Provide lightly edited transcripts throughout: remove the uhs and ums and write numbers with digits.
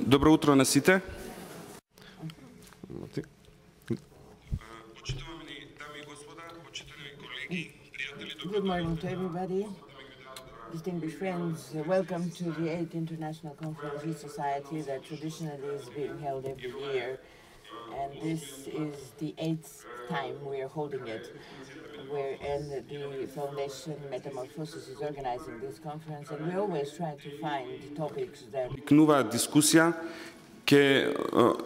Добро утро на сите. Good morning to everybody. Distinguished friends, welcome to the 8th International Conference Youth Society that traditionally is being held every year. And this is the 8th time we are holding it, and the Foundation Metamorphosis is organizing this conference, and we always try to find topics that... Нова дискусија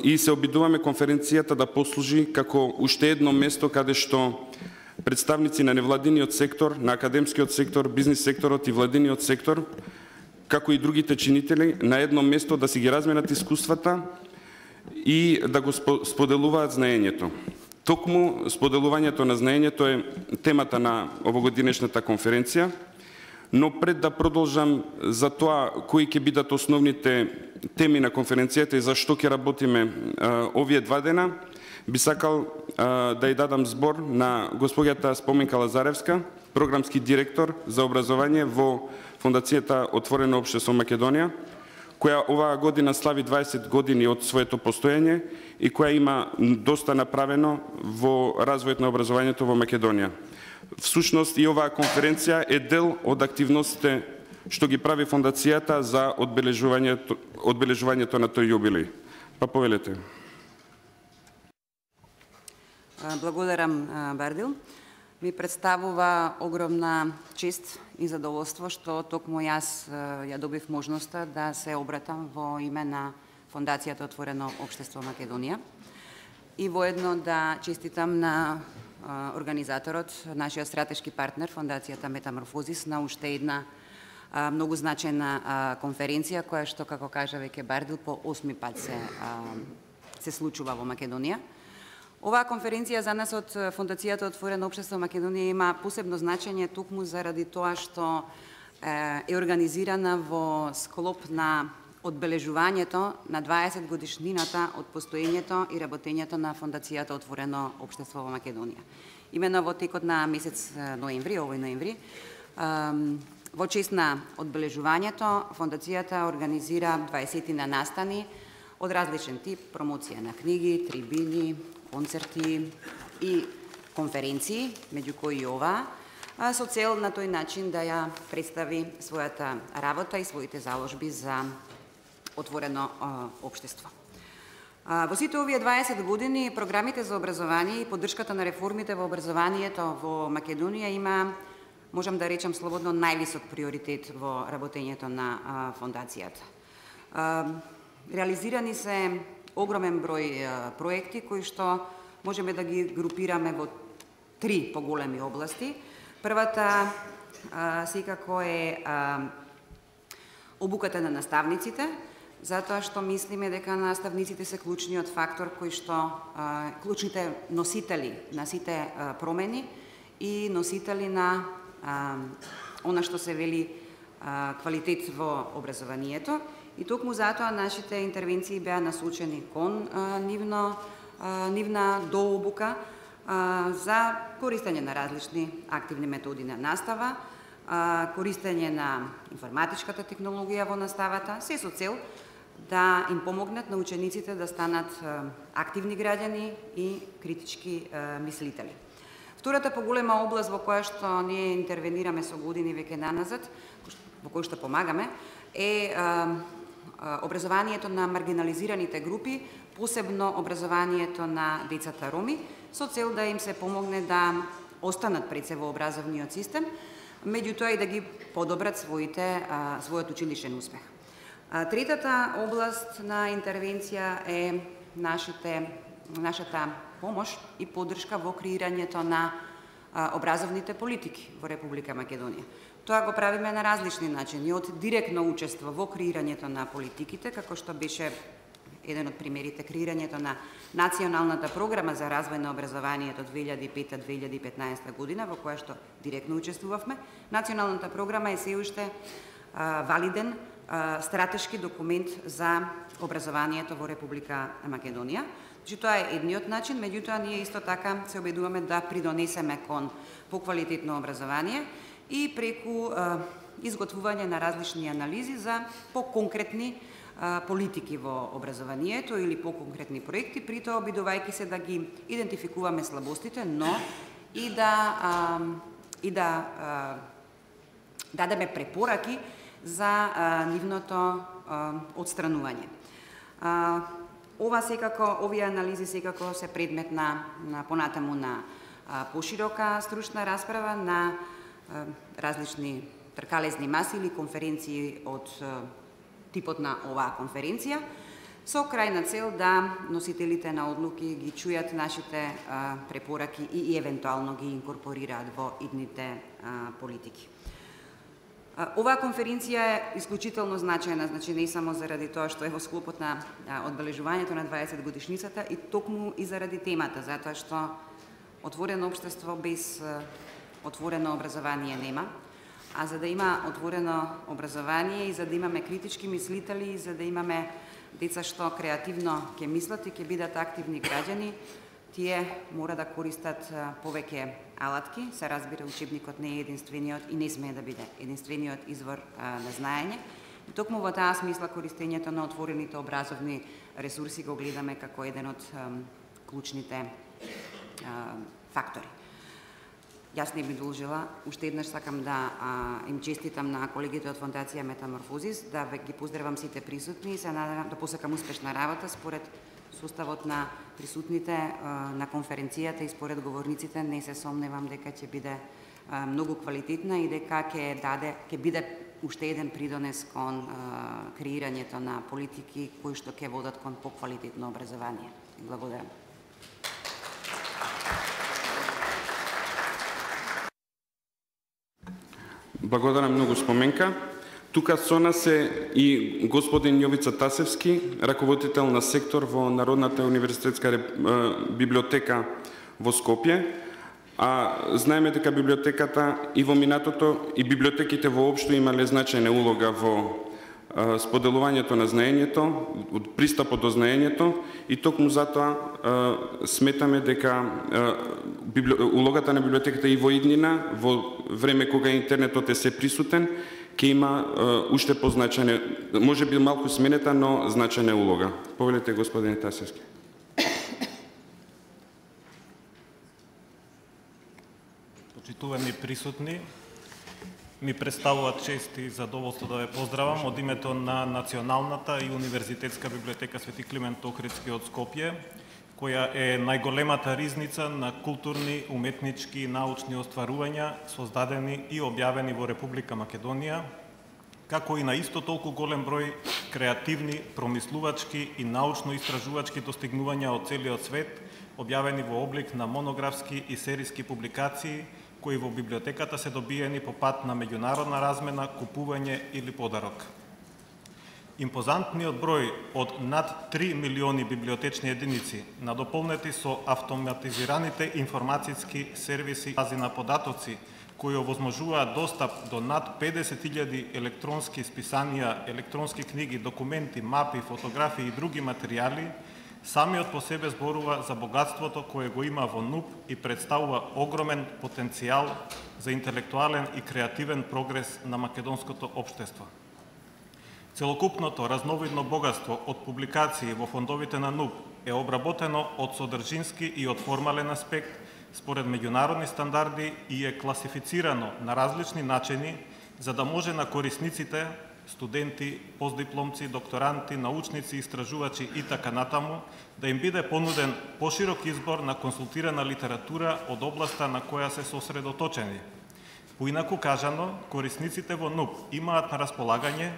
и се обидуваме конференцијата да послужи како уште едно место каде што представници на невладиниот сектор, на академскиот сектор, бизнис секторот и владиниот сектор, како и другите чинители, на едно место да си ги разменат искуствата и да го споделуваат знаењето. Токму споделувањето на знаењето е темата на овогодинешната конференција, но пред да продолжам за тоа кои ќе бидат основните теми на конференцијата и зашто ќе работиме овие 2 дена, би сакал да ја дадам збор на госпоѓата Споменка Лазаревска, програмски директор за образование во Фондацијата Отворено општество Македонија, која оваа година слави 20 години од своето постоење и која има доста направено во развојот на образованието во Македонија. Всушност и оваа конференција е дел од активностите што ги прави фондацијата за одбележувањето на тој јубилеј. Па повелете. Благодарам, Бардил. Ми представува огромна чест и задоволство што токму јас ја добив можноста да се обратам во име на Фондацијата Отворено општество Македонија и воедно да честитам на организаторот, нашиот стратешки партнер, Фондацијата Метаморфозис, на уште една многу значајна конференција, која што, како кажа веќе Бардил, по 8 пат се случува во Македонија. Оваа конференција за нас од Фондацијата Отворено општество Македонија има посебно значење токму заради тоа што е организирана во склоп на одбележувањето на 20 годишнината од постоењето и работењето на Фондацијата Отворено општество во Македонија. Имено во текот на месец ноември, овој ноември, во чест на одбележувањето, Фондацијата организира 20 на настани од различен тип, промоција на книги, трибини, концерти и конференции, меѓу кои и оваа, со цел на тој начин да ја представи својата работа и своите заложби за отворено општество. Во сите овие 20 години програмите за образование и поддршката на реформите во образованието во Македонија има, можам да речам слободно, највисок приоритет во работењето на фондацијата. Реализирани се огромен број проекти кои што можеме да ги групираме во 3 поголеми области. Првата секако е обуката на наставниците, затоа што мислиме дека наставниците се клучниот фактор кои што клучните носители на сите промени и носители на она што се вели квалитет во образованието. И токму затоа нашите интервенции беа насочени кон нивна дообука за користење на различни активни методи на настава, користење на информатичката технологија во наставата, се со цел да им помогнат на учениците да станат активни граѓани и критички мислители. Втората поголема област во која што ние интервенираме со години веќе наназад, во која што помагаме, е образованието на маргинализираните групи, посебно образованието на децата роми, со цел да им се помогне да останат пред се во образовниот систем, меѓутоа и да ги подобрат својот училишен успех. Третата област на интервенција е нашата помош и поддршка во креирањето на образовните политики во Република Македонија. Тоа го правиме на различни начини, од директно учество во креирањето на политиките, како што беше еден од примерите креирањето на Националната програма за развој на образованието 2005-2015 година, во која што директно учествувавме. Националната програма е се уште валиден стратешки документ за образованието во Република Македонија. Тоа е едниот начин, меѓутоа ние исто така се обидуваме да придонесеме кон поквалитетно образование и преку изготвување на различни анализи за поконкретни политики во образованието или по-конкретни проекти, притоа обидувајќи се да ги идентификуваме слабостите, но и да дадеме препораки за нивното отстранување. Овие анализи секако се предмет на понатаму на поширока стручна расправа на различни тркалезни маси или конференции од типот на оваа конференција, со крајна цел да носителите на одлуки ги чујат нашите препораки и евентуално ги инкорпорираат во идните политики. Оваа конференција е исклучително значајна, значи не само заради тоа што е во склопот на одбележувањето на 20 годишницата и токму и заради темата, затоа што отворено општество без отворено образование нема, а за да има отворено образование и за да имаме критички мислители, и за да имаме деца што креативно ќе мислат и ќе бидат активни граѓани, тие мора да користат повеќе алатки. Се разбира, учебникот не е единствениот и не смее да биде единствениот извор на знаење. И токму во таа смисла користењето на отворените образовни ресурси го гледаме како еден од клучните фактори. Јас не би должела, уште еднаш сакам да им честитам на колегите од Фондација Метаморфозис, да ги поздравам сите присутни и се надевам да посакам успешна работа според составот на присутните на конференцијата и според говорниците. Не се сомневам дека ќе биде многу квалитетна и дека ќе биде уште еден придонес кон креирањето на политики кои што ќе водат кон поквалитетно образование. Благодарам. Благодарам многу, Споменка. Тука со нас е и господин Јовица Тасевски, раководител на сектор во Народната универзитетска библиотека во Скопје. Знаеме дека библиотеката и во минатото и библиотеките воопшто имале значајна улога во споделувањето на знаењето, пристапот до знаењето и токму затоа сметаме дека улогата на библиотеката и во иднина, во време кога интернетот е се присутен, ќе има уште позначајна, може би малку сменета, но значајна улога. Повелете, господине Тасевски. Почитувани присутни, ми представува чест и задоволство да ве поздравам од името на Националната и Универзитетска библиотека Свети Климент Охридски од Скопје, која е најголемата ризница на културни, уметнички и научни остварувања создадени и објавени во Република Македонија, како и на исто толку голем број креативни, промислувачки и научно-истражувачки достигнувања од целиот свет, објавени во облик на монографски и сериски публикации, кои во библиотеката се добиени по пат на меѓународна размена, купување или подарок. Импозантниот број од над 3 милиони библиотечни единици, надополнети со автоматизираните информацијски сервиси бази на податоци, кои овозможуваат достап до над 50.000 електронски списанија, електронски книги, документи, мапи, фотографии и други материјали, самиот по себе зборува за богатството кое го има во НУП и представува огромен потенцијал за интелектуален и креативен прогрес на македонското општество. Целокупното разновидно богатство од публикации во фондовите на НУП е обработено од содржински и од формален аспект според меѓународни стандарди и е класифицирано на различни начини за да може на корисниците, студенти, постдипломци, докторанти, научници, истражувачи и така натаму, да им биде понуден поширок избор на консултирана литература од областа на која се сосредоточени. Поинаку кажано, корисниците во НУП имаат на располагање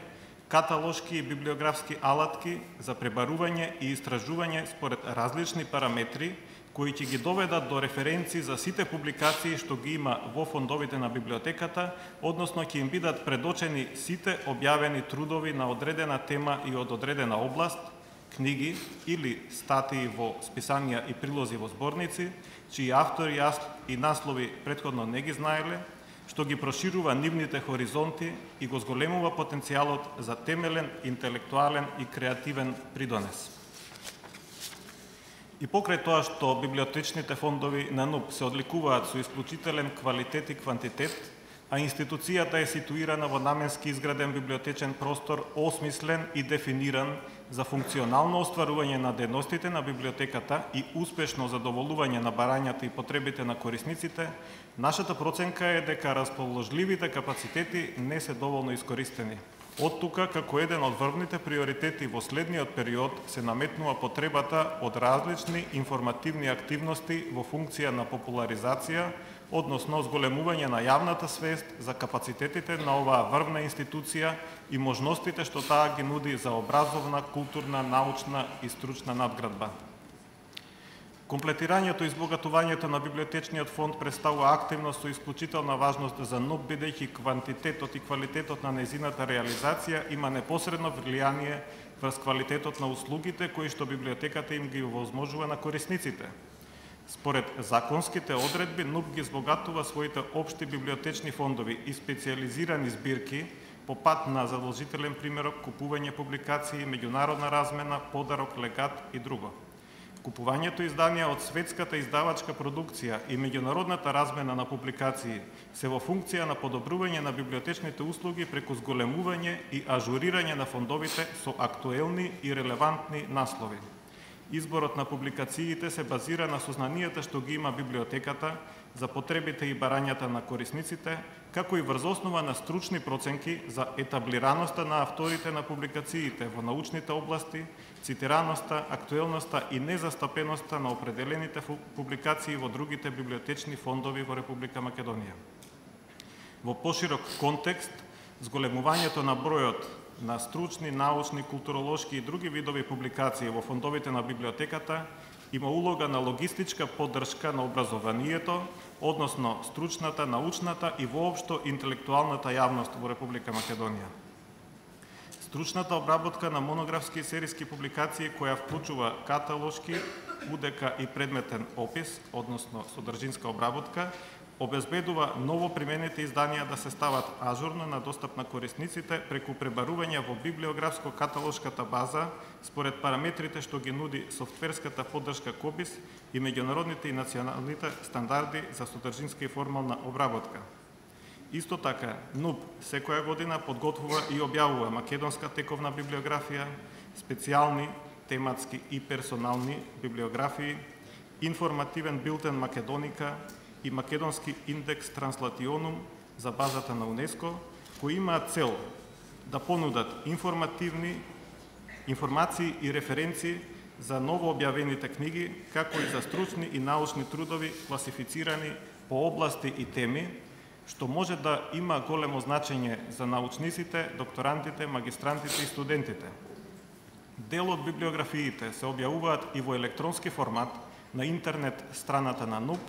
каталошки и библиографски алатки за пребарување и истражување според различни параметри, кои ќе ги доведат до референци за сите публикации што ги има во фондовите на библиотеката, односно ќе им бидат предочени сите објавени трудови на одредена тема и од одредена област, книги или статии во списанија и прилози во зборници, чии автори и наслови претходно не ги знаеле, што ги проширува нивните хоризонти и го зголемува потенцијалот за темелен, интелектуален и креативен придонес. И покрај тоа што библиотечните фондови на НУП се одликуваат со исклучителен квалитет и квантитет, а институцијата е ситуирана во наменски изграден библиотечен простор, осмислен и дефиниран за функционално остварување на дејностите на библиотеката и успешно задоволување на барањата и потребите на корисниците, нашата проценка е дека расположливите капацитети не се доволно искористени. Од тука, како еден од врвните приоритети во следниот период, се наметнува потребата од различни информативни активности во функција на популаризација, односно зголемување на јавната свест за капацитетите на оваа врвна институција и можностите што таа ги нуди за образовна, културна, научна и стручна надградба. Комплетирањето и избогатувањето на библиотечниот фонд представува активност со исклучителна важност за НУП, бидејќи квантитетот и квалитетот на нејзината реализација има непосредно влијание врз квалитетот на услугите кои што библиотеката им ги овозможува на корисниците. Според законските одредби, НУП ги збогатува своите општи библиотечни фондови и специјализирани збирки по пат на задолжителен примерок, купување публикации, меѓународна размена, подарок, легат и друго. Купувањето изданија од светската издавачка продукција и меѓународната размена на публикации се во функција на подобрување на библиотечните услуги преку зголемување и ажурирање на фондовите со актуелни и релевантни наслови. Изборот на публикациите се базира на сознанијата што ги има библиотеката за потребите и барањата на корисниците, како и врз основа на стручни проценки за етаблираноста на авторите на публикациите во научните области, цитираноста, актуелноста и незастапеноста на определените публикации во другите библиотечни фондови во Република Македонија. Во поширок контекст, зголемувањето на бројот на стручни, научни, културолошки и други видови публикации во фондовите на библиотеката има улога на логистичка поддршка на образованието, односно стручната, научната и воопшто интелектуалната јавност во Република Македонија. Стручната обработка на монографски и сериски публикации која вклучува каталошки, УДК и предметен опис, односно содржинска обработка, обезбедува ново применените изданија да се стават ажурно на достап на корисниците преку пребарување во библиографско-каталошката база според параметрите што ги нуди софтверската поддршка КОБИС и меѓународните и националните стандарди за содржинска и формална обработка. Исто така, НУП секоја година подготвува и објавува македонска тековна библиографија, специјални, тематски и персонални библиографии, информативен билтен Македоника и македонски индекс Транслационум за базата на УНЕСКО, кои имаат цел да понудат информации и референции за ново објавените книги, како и за стручни и научни трудови класифицирани по области и теми, што може да има големо значење за научниците, докторантите, магистрантите и студентите. Дел од библиографиите се објавуваат и во електронски формат на интернет страната на НУП,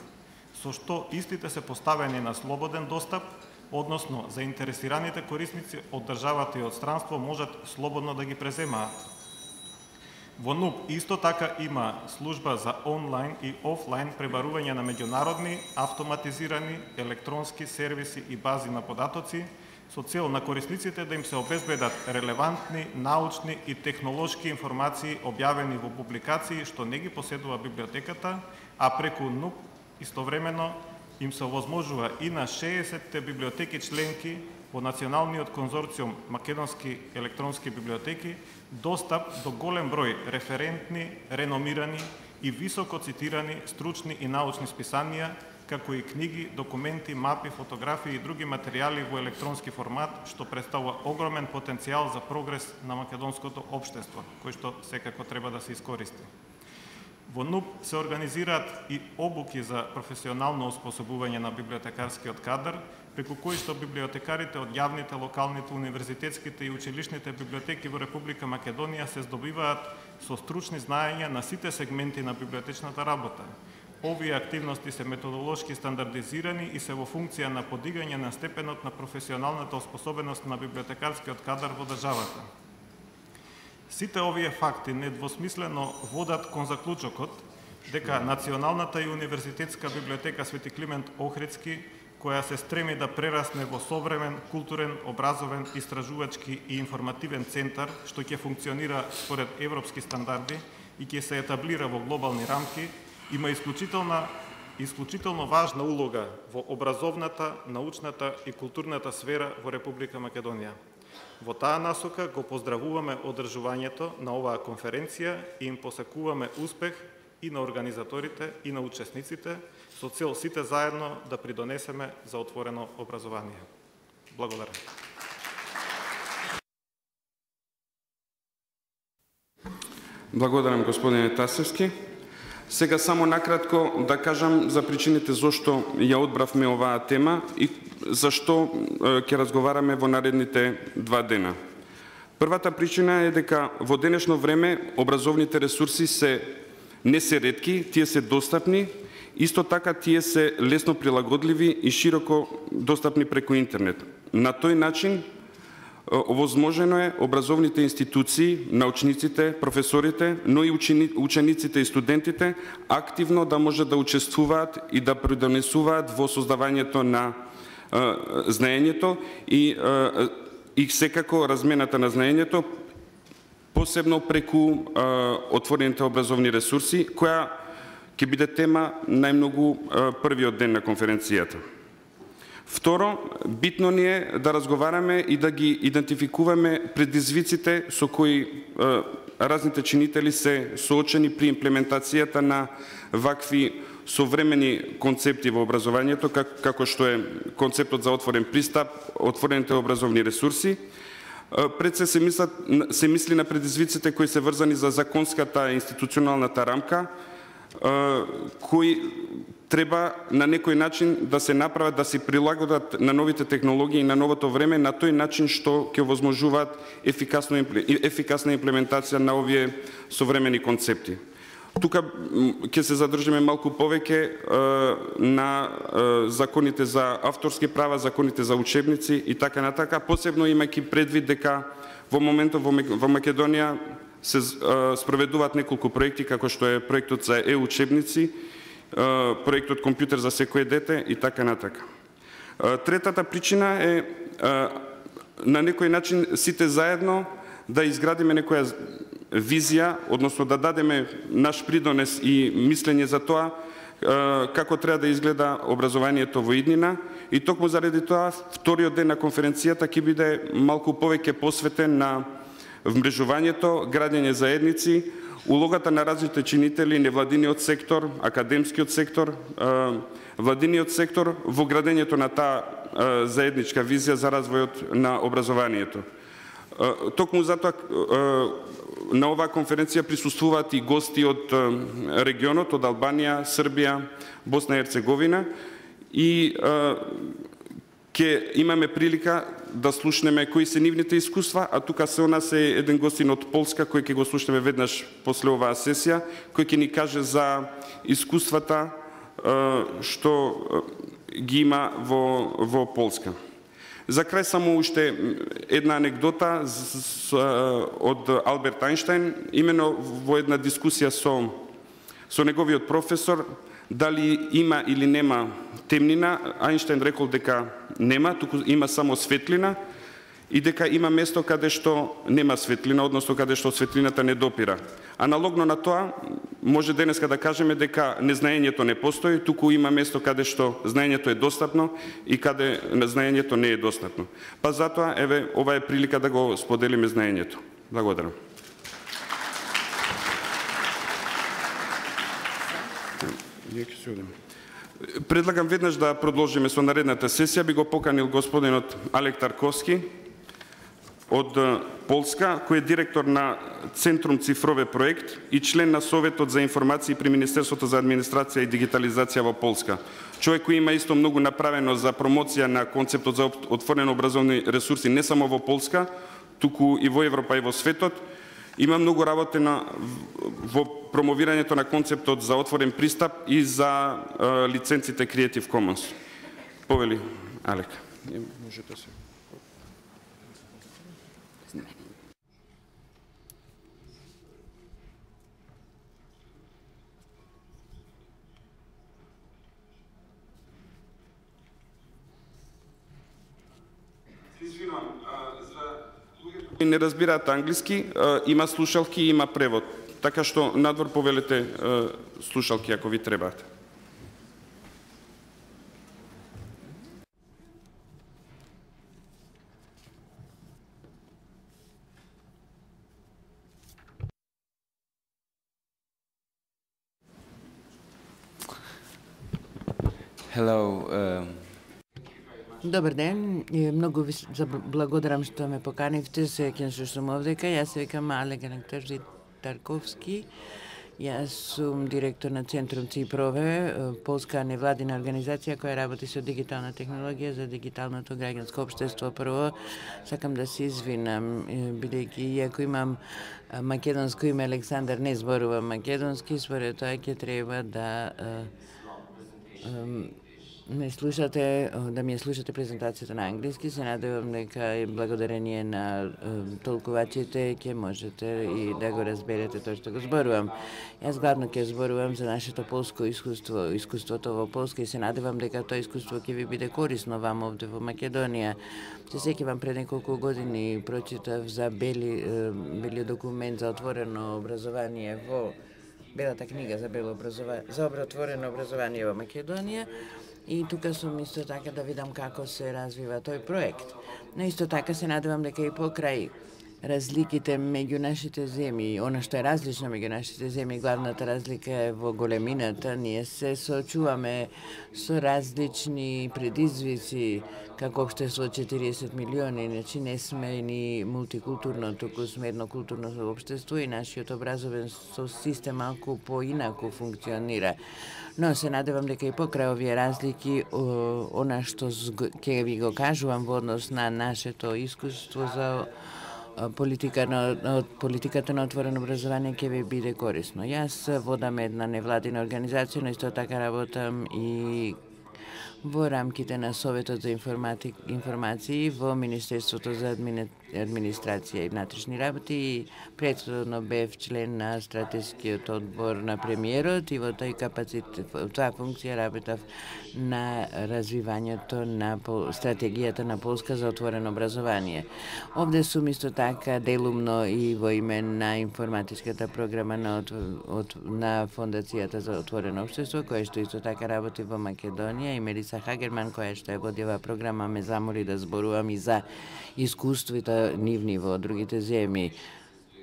со што истите се поставени на слободен достап, односно заинтересираните корисници од државата и од странство можат слободно да ги преземаат. Во НУП исто така има служба за онлайн и офлайн пребарување на меѓународни, автоматизирани, електронски сервиси и бази на податоци, со цел на корисниците да им се обезбедат релевантни, научни и технолошки информации објавени во публикации што не ги поседува библиотеката, а преку НУП истовремено им се овозможува и на 60 библиотеки членки во Националниот конзорциум Македонски електронски библиотеки достап до голем број референтни, реномирани и високо цитирани стручни и научни списанија, како и книги, документи, мапи, фотографии и други материјали во електронски формат, што представува огромен потенцијал за прогрес на македонското општество, кој што секако треба да се искористи. Во НУП се организираат и обуки за професионално оспособување на библиотекарскиот кадар, преку кои што библиотекарите од јавните, локалните, универзитетските и училишните библиотеки во Република Македонија се здобиваат со стручни знаења на сите сегменти на библиотечната работа. Овие активности се методолошки стандардизирани и се во функција на подигање на степенот на професионалната оспособеност на библиотекарскиот кадар во државата. Сите овие факти недвосмислено водат кон заклучокот дека Националната и универзитетска библиотека Свети Климент Охридски, која се стреми да прерасне во современ, културен, образовен, истражувачки и информативен центар, што ќе функционира според европски стандарди и ќе се етаблира во глобални рамки, има исклучителна исклучително важна улога во образовната, научната и културната сфера во Република Македонија. Во таа насока го поздравуваме одржувањето на оваа конференција и им посакуваме успех и на организаторите и на учесниците, со цел сите заедно да придонесеме за отворено образование. Благодарам. Благодарам, господине Тасевски. Сега само накратко да кажам за причините зашто ја одбравме оваа тема и зашто ќе разговараме во наредните 2 дена. Првата причина е дека во денешно време образовните ресурси не се ретки, тие се достапни, исто така тие се лесно прилагодливи и широко достапни преку интернет. На тој начин овозможено е образовните институции, научниците, професорите, но и учениците и студентите активно да можат да учествуваат и да придонесуваат во создавањето на знаењето и секако размената на знаењето, посебно преку отворените образовни ресурси, која ќе биде тема најмногу првиот ден на конференцијата. Второ, битно ни е да разговараме и да ги идентификуваме предизвиците со кои разните чинители се соочени при имплементацијата на вакви современи концепти во образованието, како што е концептот за отворен пристап, отворените образовни ресурси. Пред се мисли на предизвиците кои се врзани за законската институционалната рамка, кои треба на некој начин да се направат, да се прилагодат на новите технологии и на новото време, на тој начин што ќе овозможуваат ефикасна имплементација на овие современи концепти. Тука ќе се задржиме малку повеќе на законите за авторски права, законите за учебници и така натака, посебно имајќи предвид дека во моментот во Македонија се спроведуваат неколку проекти, како што е проектот за учебници, проектот Компјутер за секое дете и така натака. Третата причина е на некој начин сите заедно да изградиме некоја визија, односно да дадеме наш придонес и мислење за тоа како треба да изгледа образованието во иднина, и токму заради тоа вториот ден на конференцијата ќе биде малку повеќе посветен на вмрежувањето, градење заедници, улогата на различните чинители, невладиниот сектор, академскиот сектор, владиниот сектор во градењето на таа заедничка визија за развојот на образованието. Токму затоа на оваа конференција присуствуваат и гости од регионот, од Албанија, Србија, Босна и Херцеговина, и ќе имаме прилика да слушнеме кои се нивните искуства, а тука се у нас е еден гостин од Полска кој ќе го слушнеме веднаш после оваа сесија, кој ќе ни каже за искуствата што ги има во Полска. За крај само уште една анекдота од Алберт Ајнштајн, имено во една дискусија со неговиот професор, дали има или нема темнина. Ајнштајн рекол дека нема, туку има само светлина, и дека има место каде што нема светлина, односно каде што светлината не допира. Аналогно на тоа, може денеска да кажеме дека незнаењето не постои, туку има место каде што знаењето е достапно и каде знаењето не е достапно. Па затоа, еве, ова е прилика да го споделиме знаењето. Благодарам. Предлагам веднаш да продолжиме со наредната сесија. Би го поканил господинот Алек Тарковски од Полска, кој е директор на Центрум Цифрове проект и член на Советот за информации при Министерството за администрација и дигитализација во Полска. Човек кој има исто многу направено за промоција на концептот за отворено образовни ресурси не само во Полска, туку и во Европа и во светот. Има многу работено во промовирањето на концептот за отворен пристап и за лиценците Creative Commons. Повели, Алек. Можете се. Не разбираат англиски, има слушалки и има превод. Така што надвор повелете слушалки ако ви требаат. Hello. Добар ден и многу ви благодарам што ме поканивте. Сеќавам се што сум овдека. Јас се викам Александар Тарковски. Јас сум директор на Центрум Ципрове, полска невладина организација која работи со дигитална технологија за дигиталното граѓанско општество. Прво, сакам да се извинам, бидејќи иако имам македонско име Александар, не зборувам македонски, според тоа ќе треба да ме слушате, да ми ја слушате презентацијата на англиски. Се надевам дека благодарение на толкувачите ќе можете и да го разберете тоа што го зборувам. Јас главно ќе зборувам за нашето полско искуство, искуството во Полска, и се надевам дека тоа искуство ќе ви биде корисно вам овде во Македонија. Се сеќавам пред неколку години прочитав за бели документ за отворено образование во Белата книга за отворено образование во Македонија. И тука сум исто така да видам како се развива тој проект. Но исто така се надевам дека и покрај разликите меѓу нашите земји, она што е различно меѓу нашите земји, главната разлика е во големината. Ние се соочуваме со различни предизвици како општество 40 милиони, значи не сме ни мултикултурно, туку сме еднокултурно општество и нашиот образовен систем малку поинаку функционира. Но се надевам дека и покрај овие разлики, она што ќе ви го кажувам во однос на нашето искуство за политиката на отворено образование ќе ви биде корисно. Јас водам една невладина организација, но исто така работам и во рамките на Советот за информации во Министерството за администрација и внатрешни работи, и претходно бев член на стратешкиот одбор на премиерот, и во тој капацитет, во таа функција работав на развивањето на стратегијата на Полска за отворено образование. Овде сум исто така делумно и во име на информатичката програма на Фондацијата за отворено општество, која што исто така работи во Македонија, и Мелиса Хагерман, која што е водила програма, ме замоли да зборувам и за искуствата нивни во другите земји.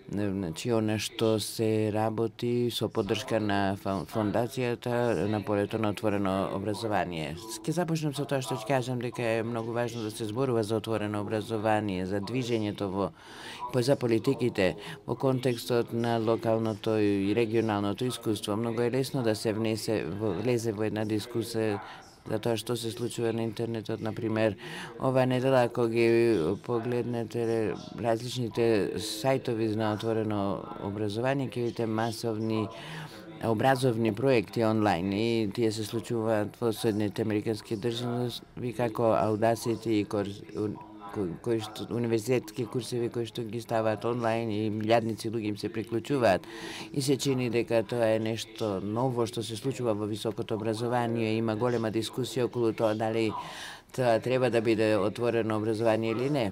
Значи, она што се работи со поддршка на фондацијата на полето на отворено образование. Ќе започнам со тоа што ќе кажам дека е многу важно да се зборува за отворено образование, за движењето за политиките во контекстот на локалното и регионалното искуство. Многу е лесно да се влезе во една дискусија за тоа што се случува на интернетот. Например, ова недела, ако ги погледнете различните сајтови на отворено образование, ќе видите масовни образовни проекти онлайн, и тие се случуваат во Соединените Американски држави, како Audacity и кои што универзитетски курсеви кои што ги ставаат онлайн, и милијадници луѓе им се приклучуваат, и се чини дека тоа е нешто ново што се случува во високото образование. Има голема дискусија околу тоа дали тоа треба да биде отворено образование или не.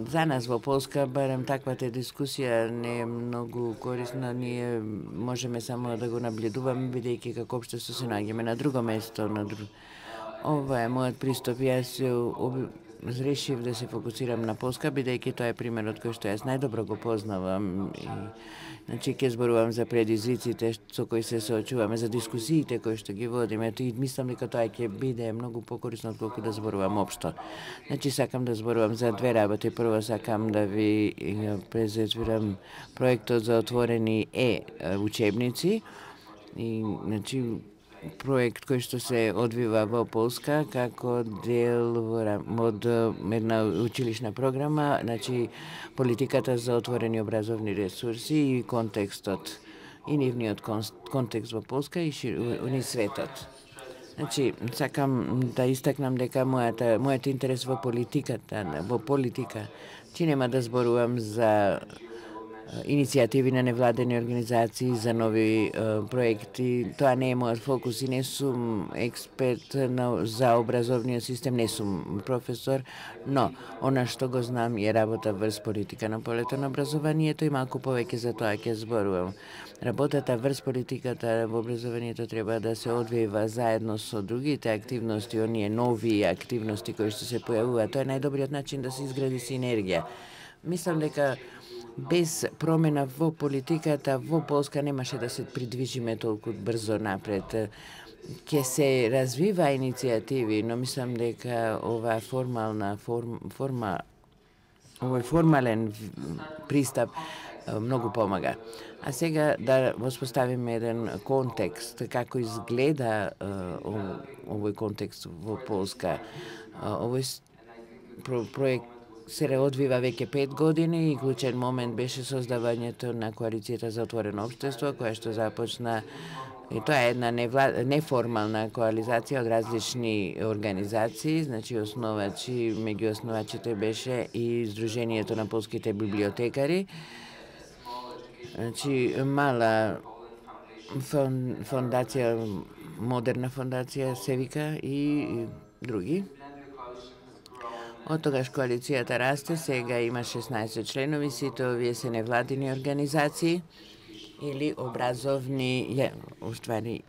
За нас во Полска барем таквата дискусија не е многу корисна. Ние можеме само да го наблюдуваме, бидејќи како општество се наоѓаме на друго место. Ова е мојот пристап. Јас решив да се фокусирам на Полска, бидејќи тоа е примерот кој што јас најдобро го познавам. Значи, ќе зборувам за предизвиците со кои се соочуваме, за дискусиите кои што ги водиме, и мислам дека тоа ќе биде многу покорисно отколку да зборувам општо. Значи, сакам да зборувам за две работи. Прво, сакам да ви презентирам проектот за отворени учебници, и значи проект кој што се одвива во Полска како дел од една училишна програма, значи политиката за отворени образовни ресурси и контекстот, и нивниот контекст во Полска и светот. Значи, сакам да истакнам дека мојот интерес во политика, че нема да зборувам за иницијативи на невладени организации, за нови проекти. Тоа не е мојот фокус, и не сум експерт за образовниот систем, не сум професор, но она што го знам е работа врз политика на полето на образованието, и малку повеќе за тоа ќе зборувам. Работата врз политиката во образованието треба да се одвива заедно со другите активности, оние нови активности кои што се појавуваат. Тоа е најдобриот начин да се изгради синергија. Мислам дека без промена во политиката во Полска немаше да се придвижиме толку брзо напред. Ќе се развива иницијативи, но мислам дека овој формален пристап многу помага. А сега да воспоставиме еден контекст, како изгледа овој контекст во Полска. Овој проект се одвива веќе 5 години и клучен момент беше создавањето на Коалицијата за отворено општество, која што започна, и тоа е една неформална коализација од различни организации, значи меѓу основачите беше и Сдруженијето на полските библиотекари, значи мала фондација, модерна фондација се вика и други. Од тогаш коалицијата расте, сега има 16 членови, сите овие се невладини организации или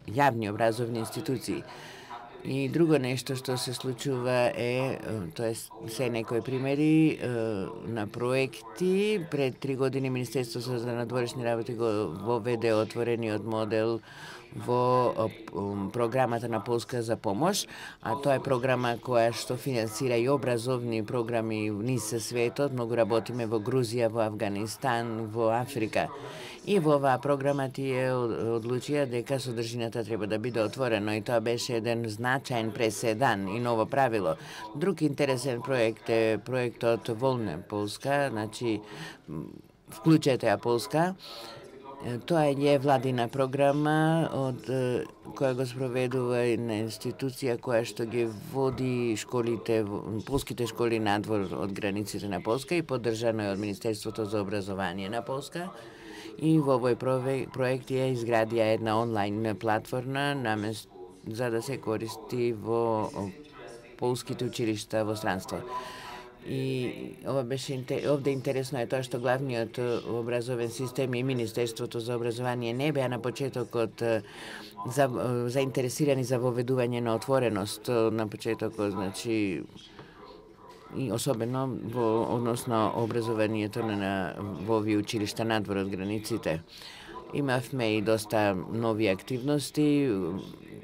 јавни образовни институции. И друго нешто што се случува е, тоа се некои примери на проекти. Пред 3 години Министерството за надворешни работи го воведе отворениот модел во програмата на Полска за помош, а тоа е програма која што финансира и образовни програми низ светот. Многу работиме во Грузија, во Афганистан, во Африка. И во оваа програма тие одлучија дека содржината треба да биде отворено и тоа беше еден значаен преседан и ново правило. Друг интересен проект е проектот Волна Полска, значи Вклучете ја Полска. Тоа е владина програма од која го спроведува една институција која што ги води школите, полските школи надвор од границите на Полска и поддржано е од Министерството за образование на Полска. И во овој проект ја изградија една онлайн платформа за да се користи во полските училишта во странство. И овде интересно е тоа што главниот образовен систем и Министерството за образование не беа на почетокот заинтересирани за воведување на отвореност на почетокот, значи и особено во однос на образованието во овие училишта надвор од границите. Имавме и доста нови активности,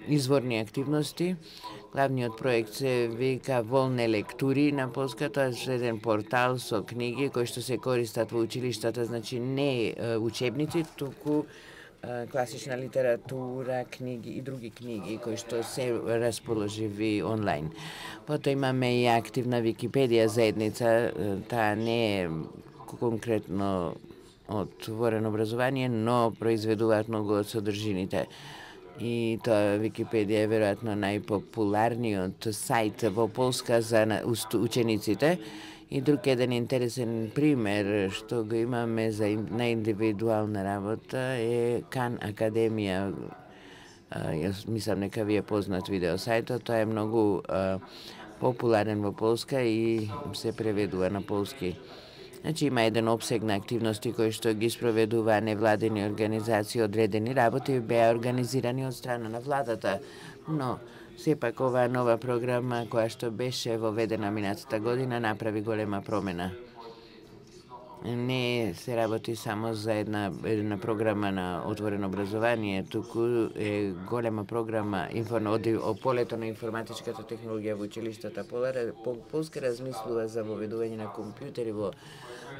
изворни активности. Главниот проект се вика Волне лектури на Полска. Тоа е еден портал со книги кои што се користат во училиштата, значи не учебници, туку класична литература, книги и други книги кои што се расположиви онлайн. Потоа имаме и активна Википедија заедница. Таа не е конкретно отворено образование, но произведуваат многу од содржините. И тоа Википедија е веројатно најпопуларниот сајт во Полска за учениците. И друг еден интересен пример што го имаме на индивидуална работа е Khan Академија. Јас мислам дека ви е познат видео сајтот. Тоа е многу популарен во Полска и се преведува на полски. Значи има еден обсег на активности кои што ги спроведуваа невладени организации, одредени работи беа организирани од страна на владата. Но сепак оваа нова програма која што беше воведена минатата година направи голема промена. Не се работи само за една програма на отворено образование, туку е голема програма о полето на информатичката технологија во училиштата. Полска размислува за воведување на компјутери во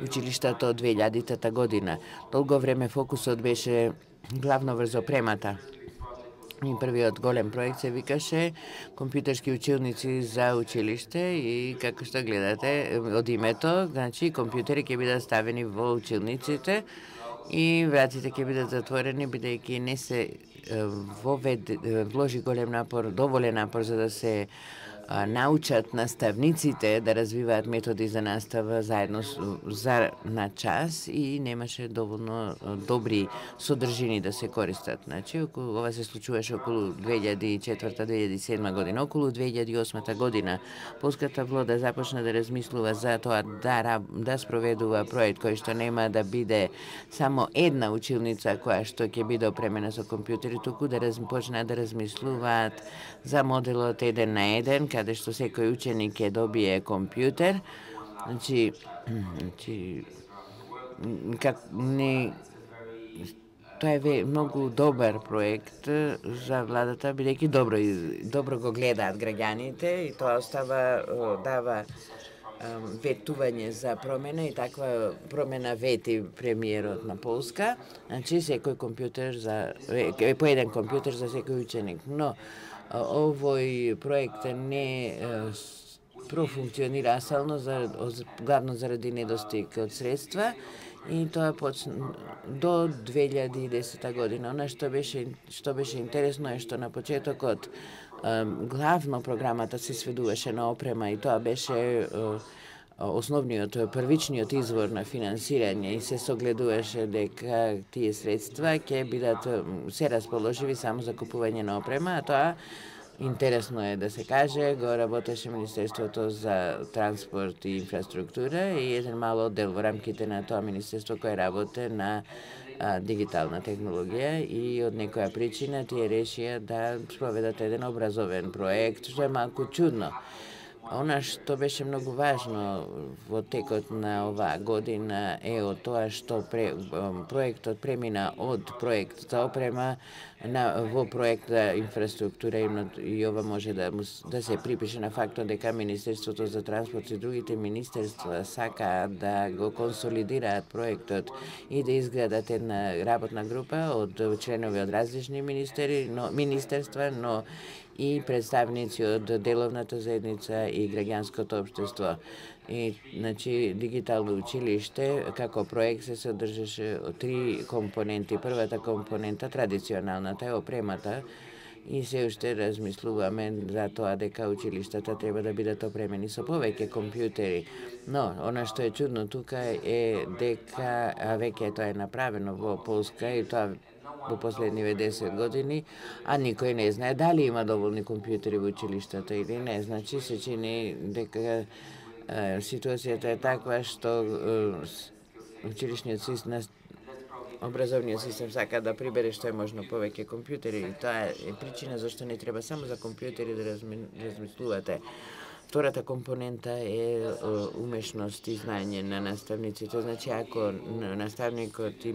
училиштата од 2000-та година. Долго време фокусот беше главно врз опремата. И првиот голем проект се викаше компјутерски училници за училиште и како што гледате од името, значи компјутери ќе бидат ставени во училниците и вратите ќе бидат затворени бидејќи не се вложи доволен напор за да се научат наставниците да развиваат методи за настава заедно на час и немаше доволно добри содржини да се користат. Значи, ова се случуваше околу 2004-2007 година. Околу 2008 година полската влада започна да размислува за тоа да спроведува проект кој што нема да биде само една училница која што ќе биде опремена со компјутери, туку да почнат да размислуваат за моделот 1 на 1, каде што секој ученик ќе добие компјутер. Значи Тоа е многу добар проект за владата, бидејќи добро го гледаат граѓаните и тоа дава ветување за промена и таква промена вети премиерот на Полска. Значи секој компјутер по еден компјутер за секој ученик. Но овој проект не профункционира асално главно заради недостиг од средства и тоа почна до 2010 година. Она што беше интересно е што на почетокот главно програмата се сведуваше на опрема и тоа беше првичниот извор на финансирање и се согледуваше дека тие средства ќе бидат се расположиви само за купување на опрема, а тоа интересно е да се каже, го работеше Министерството за транспорт и инфраструктура и еден мал оддел во рамките на тоа министерство кој работи на дигитална технологија и од некоја причина тие решија да спроведат еден образовен проект, што е малку чудно. Она што беше многу важно во текот на оваа година е од тоа што проектот премина од проект за опрема во проект за инфраструктура и ова може да се припише на фактот дека Министерството за транспорт и другите министерства сакаат да го консолидираат проектот и да изградат една работна група од членови од различни министерства, но и представници од деловната заедница и граѓанското општество. И, значи, дигитално училиште како проект се содржаше од 3 компоненти. Првата компонента, традиционалната, е опремата и се уште размислуваме за тоа дека училиштата треба да бидат опремени со повеќе компјутери. Но, она што е чудно тука е дека веќе тоа е направено во Полска и тоа во последниве 10 години, а никој не знае дали има доволни компјутери во училиштата или не. Значи се чини дека ситуацијата е таква што училишниот систем, образовниот систем сака да прибере што е можно повеќе компјутери и тоа е причина зашто не треба само за компјутери да размислувате. Втората компонента е умешност и знаење на наставниците. Значи ако наставникот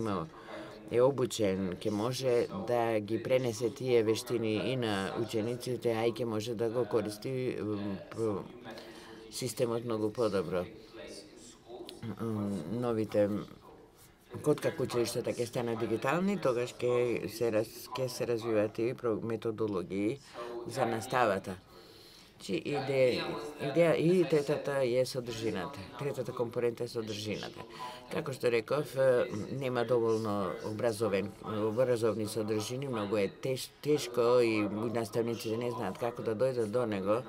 е обучен, ќе може да ги пренесе тие вештини и на учениците, а и ќе може да го користи системот многу подобро. Новите како училиштата ќе станат дигитални, тогаш ќе се развиваат и методологии за наставата. Идеја и третата е содржината. Третата компонента е содржината. Како што реков, нема доволно образовни содржини, многу е тешко и наставниците не знаат како да дојдат до него.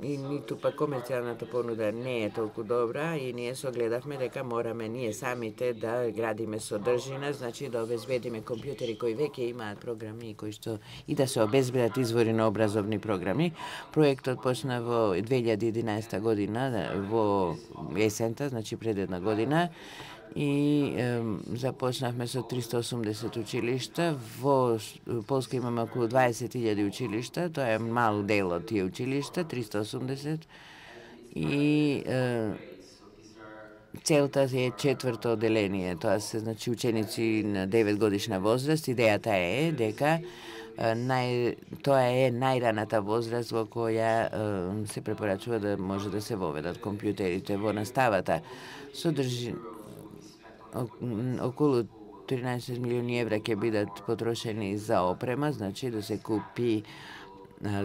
И ниту па комерцијалната понуда не е толку добра и ние согледавме дека мораме ние самите да градиме содржина, значи да обезбедиме компјутери кои веќе имаат програми и кои што и да се обезбедат извори на образовни програми. Проектот почна во 2011 година во есента, значи пред една година. И започнавме со 380 училишта. Во Полска имаме околу 20.000 училишта, тоа е мал дел од тие училишта, 380. И целта е 4-то одделение, тоа се значи ученици на 9 годишна возраст. Идејата е дека тоа е најраната возраст во која се препорачува да може да се воведат компјутерите во наставата. Околу 13 милиони евра ќе бидат потрошени за опрема, значи да се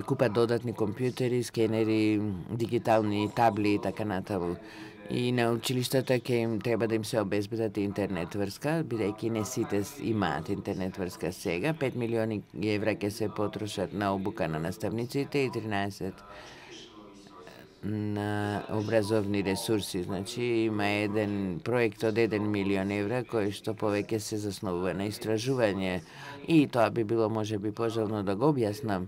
купат додатни компјутери, скенери, дигитални табли и така натаму. И на училиштата ќе им треба да им се обезбедат интернет врска, бидејќи не сите имаат интернет врска сега. 5 милиони евра ќе се потрошат на обука на наставниците и 13 на образовни ресурси. Значи има еден проект од 1 милион евра кој што повеќе се заснова на истражување и тоа би било можеби пожелно да го објаснам.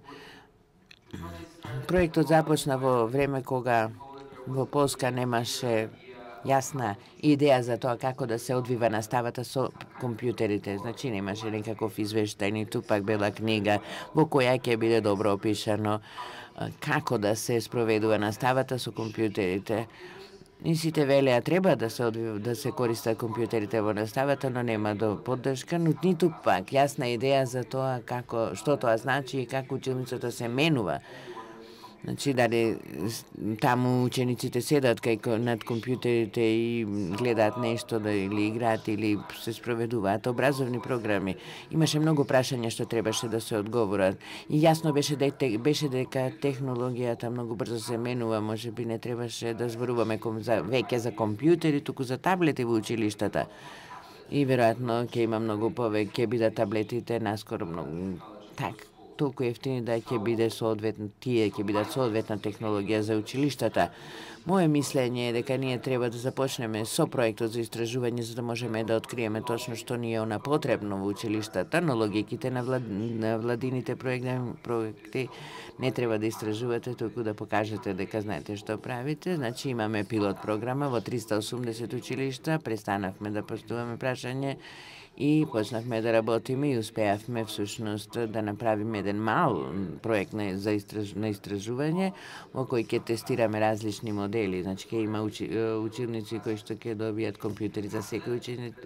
Проектот започна во време кога во Полска немаше јасна идеја за тоа како да се одвива наставата со компјутерите. Значи немаше никаков извештај, ниту пак бела книга во која ќе биде добро опишано како да се спроведува наставата со компјутерите. И сите велеа треба да се користат компјутерите во наставата, но нема до поддршка, но ниту пак јасна идеја за тоа што тоа значи и како училницата се менува. Значи, дали таму учениците седат над компјутерите и гледаат нешто или играат или се спроведуваат образовни програми. Имаше многу прашања што требаше да се одговорат. И јасно беше дека технологијата многу брзо се менува, можеби не требаше да зборуваме веќе за компјутери, туку за таблети во училиштата. И веројатно ќе има многу повеќе, ќе бидат таблетите наскоро многу толку ефтини да ќе бидат соодветна технологија за училиштата. Моje мислење е дека ние треба да започнеме со проектот за истражување за да можеме да откриеме точно што ни е она потребно во училиштата, но логиките на владините проекти не треба да истражувате, туку да покажете дека знаете што правите. Значи имаме пилот програма во 380 училишта, престанавме да постуваме прашање и почнавме да работиме и успеавме всушност да направиме еден мал проект на истражување во кој ќе тестираме различни модели. Значи ќе има училници кои што ќе добијат компјутери за секој ученик,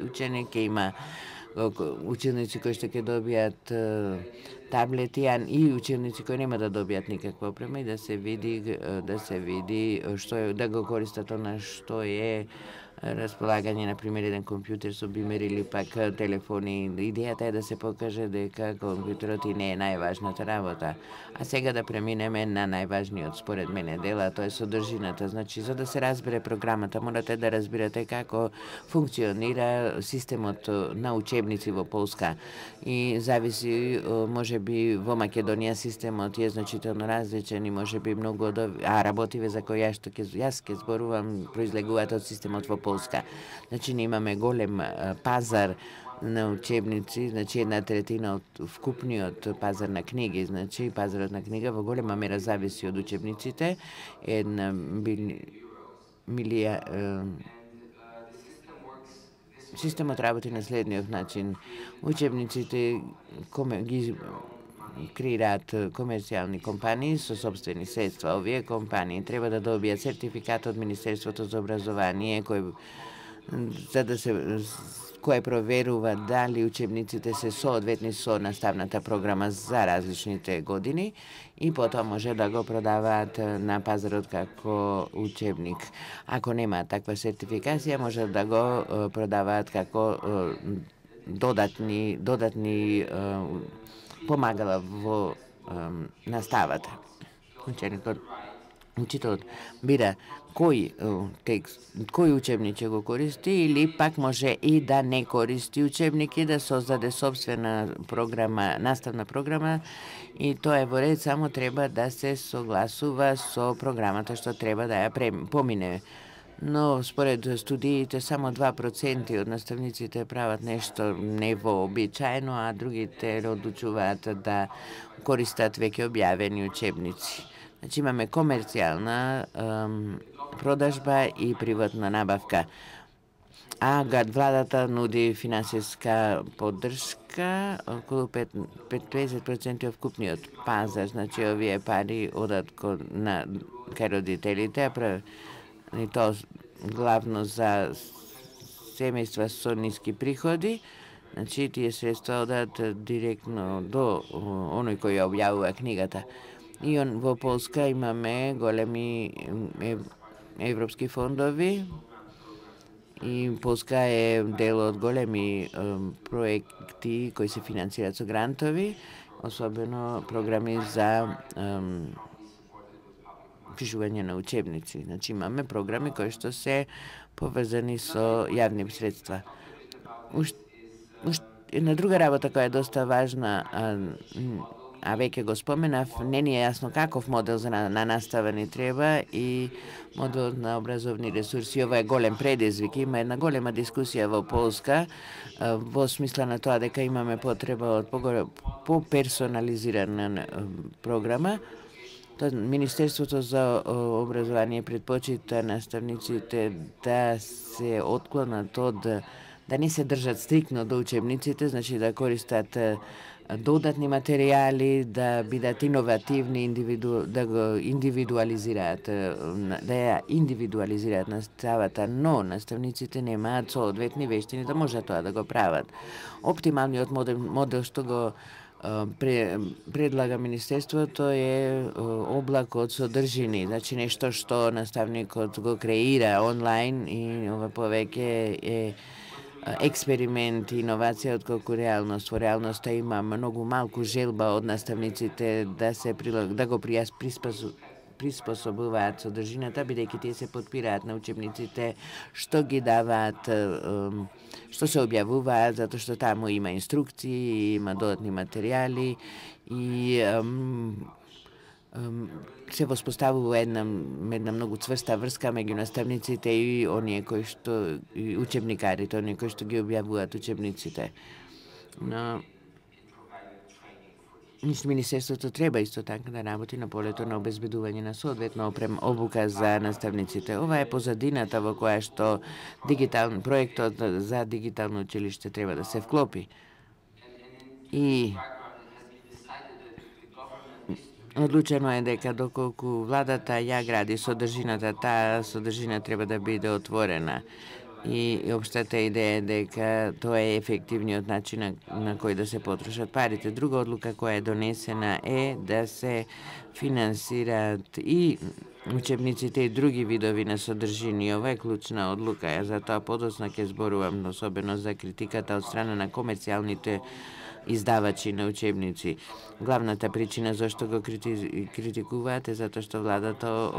ќе има училници кои што ќе добијат таблети, и училници кои нема да добијат никаква опрема и да се види што е, да го користат она што е располагање, например, еден компјутер со бимер или пак телефони. Идејата е да се покаже дека компјутерот и не е најважната работа. А сега да преминеме на најважниот, според мене, дела, тоа е содржината. Значи, за да се разбере програмата, морате да разбирате како функционира системот на учебници во Полска. И зависи, можеби, во Македонија системот е значително различен и можеби многу работиве за кои јас ќе зборувам произлегуваат од системот во Полска. Значи, ние имаме голем пазар на учебници, значи 1/3 од вкупниот пазар на книги, значи пазарот на книга во голема мера зависи од учебниците. Системот работи на следниот начин. Учебниците ги креираат комерцијални компании со собствени средства. Овие компании треба да добијат сертификат од Министерството за образование кој проверува дали учебниците се соодветни со наставната програма за различните години и потоа може да го продаваат на пазарот како учебник. Ако нема таква сертификација, може да го продаваат како додатни помагала во наставата. Учителот бира кој учебник ќе го користи или пак може и да не користи учебник и да создаде собствена програма, наставна програма, и тоа е во ред, само треба да се согласува со програмата што треба да ја помине. Но според студиите само 2% од наставниците прават нешто невообичаено, а другите одлучуваат да користат веќе објавени учебници. Значи имаме комерцијална продажба и приватна набавка. А владата нуди финансиска поддршка, околу 50% од вкупниот пазар. Значи овие пари одат кај родителите, и тоа главно за семејства со ниски приходи. Значи тие средства одат директно до оној кој ја објавува книгата. И во Полска имаме големи европски фондови и Полска е дел од големи проекти кои се финансираат со грантови, особено програми за пишување на учебници. Значи имаме програми кои што се поврзани со јавни средства. Една друга работа која е доста важна, а веќе го споменав, не ни е јасно каков модел на настава ни треба и моделот на образовни ресурси. Ова е голем предизвик. Има една голема дискусија во Полска во смисла на тоа дека имаме потреба од поперсонализирана програма. Министерството за образование предпочита наставниците да се отклонат од да не се држат стриктно до учебниците, значи да користат додатни материјали, да бидат иновативни, да го индивидуализираат, да ја индивидуализираат наставата, но наставниците немаат соодветни вештини да можат тоа да го прават. Оптималниот модел што го предлага Министерството е облак од содржини, значи нешто што наставникот го креира онлайн и ова повеќе е експеримент и иновација отколку реалност. Во реалноста има многу малку желба од наставниците да го приспособуваат содржината, бидејќи тие се подпираат на учебниците што ги даваат, што се објавуваат, затоа што таму има инструкции, има додатни материјали и се воспоставува една многу цврста врска меѓу наставниците и оние кои што и учебникарите, оние кои што ги објавуваат учебниците. Но Министерството треба исто така да работи на полето на обезбедување на соодветна обука за наставниците. Ова е позадината во која што проектот за дигитално училиште треба да се вклопи. И одлучено е дека доколку владата ја гради содржината, таа содржина треба да биде отворена. И општата идеја е дека тоа е ефективниот начин на кој да се потрошат парите. Друга одлука која е донесена е да се финансираат и учебниците и други видови на содржини. Ова е клучна одлука, затоа подоцна ќе зборувам особено за критиката од страна на комерцијалните издавачи на учебници. Главната причина зашто го критикуваат е затоа што владата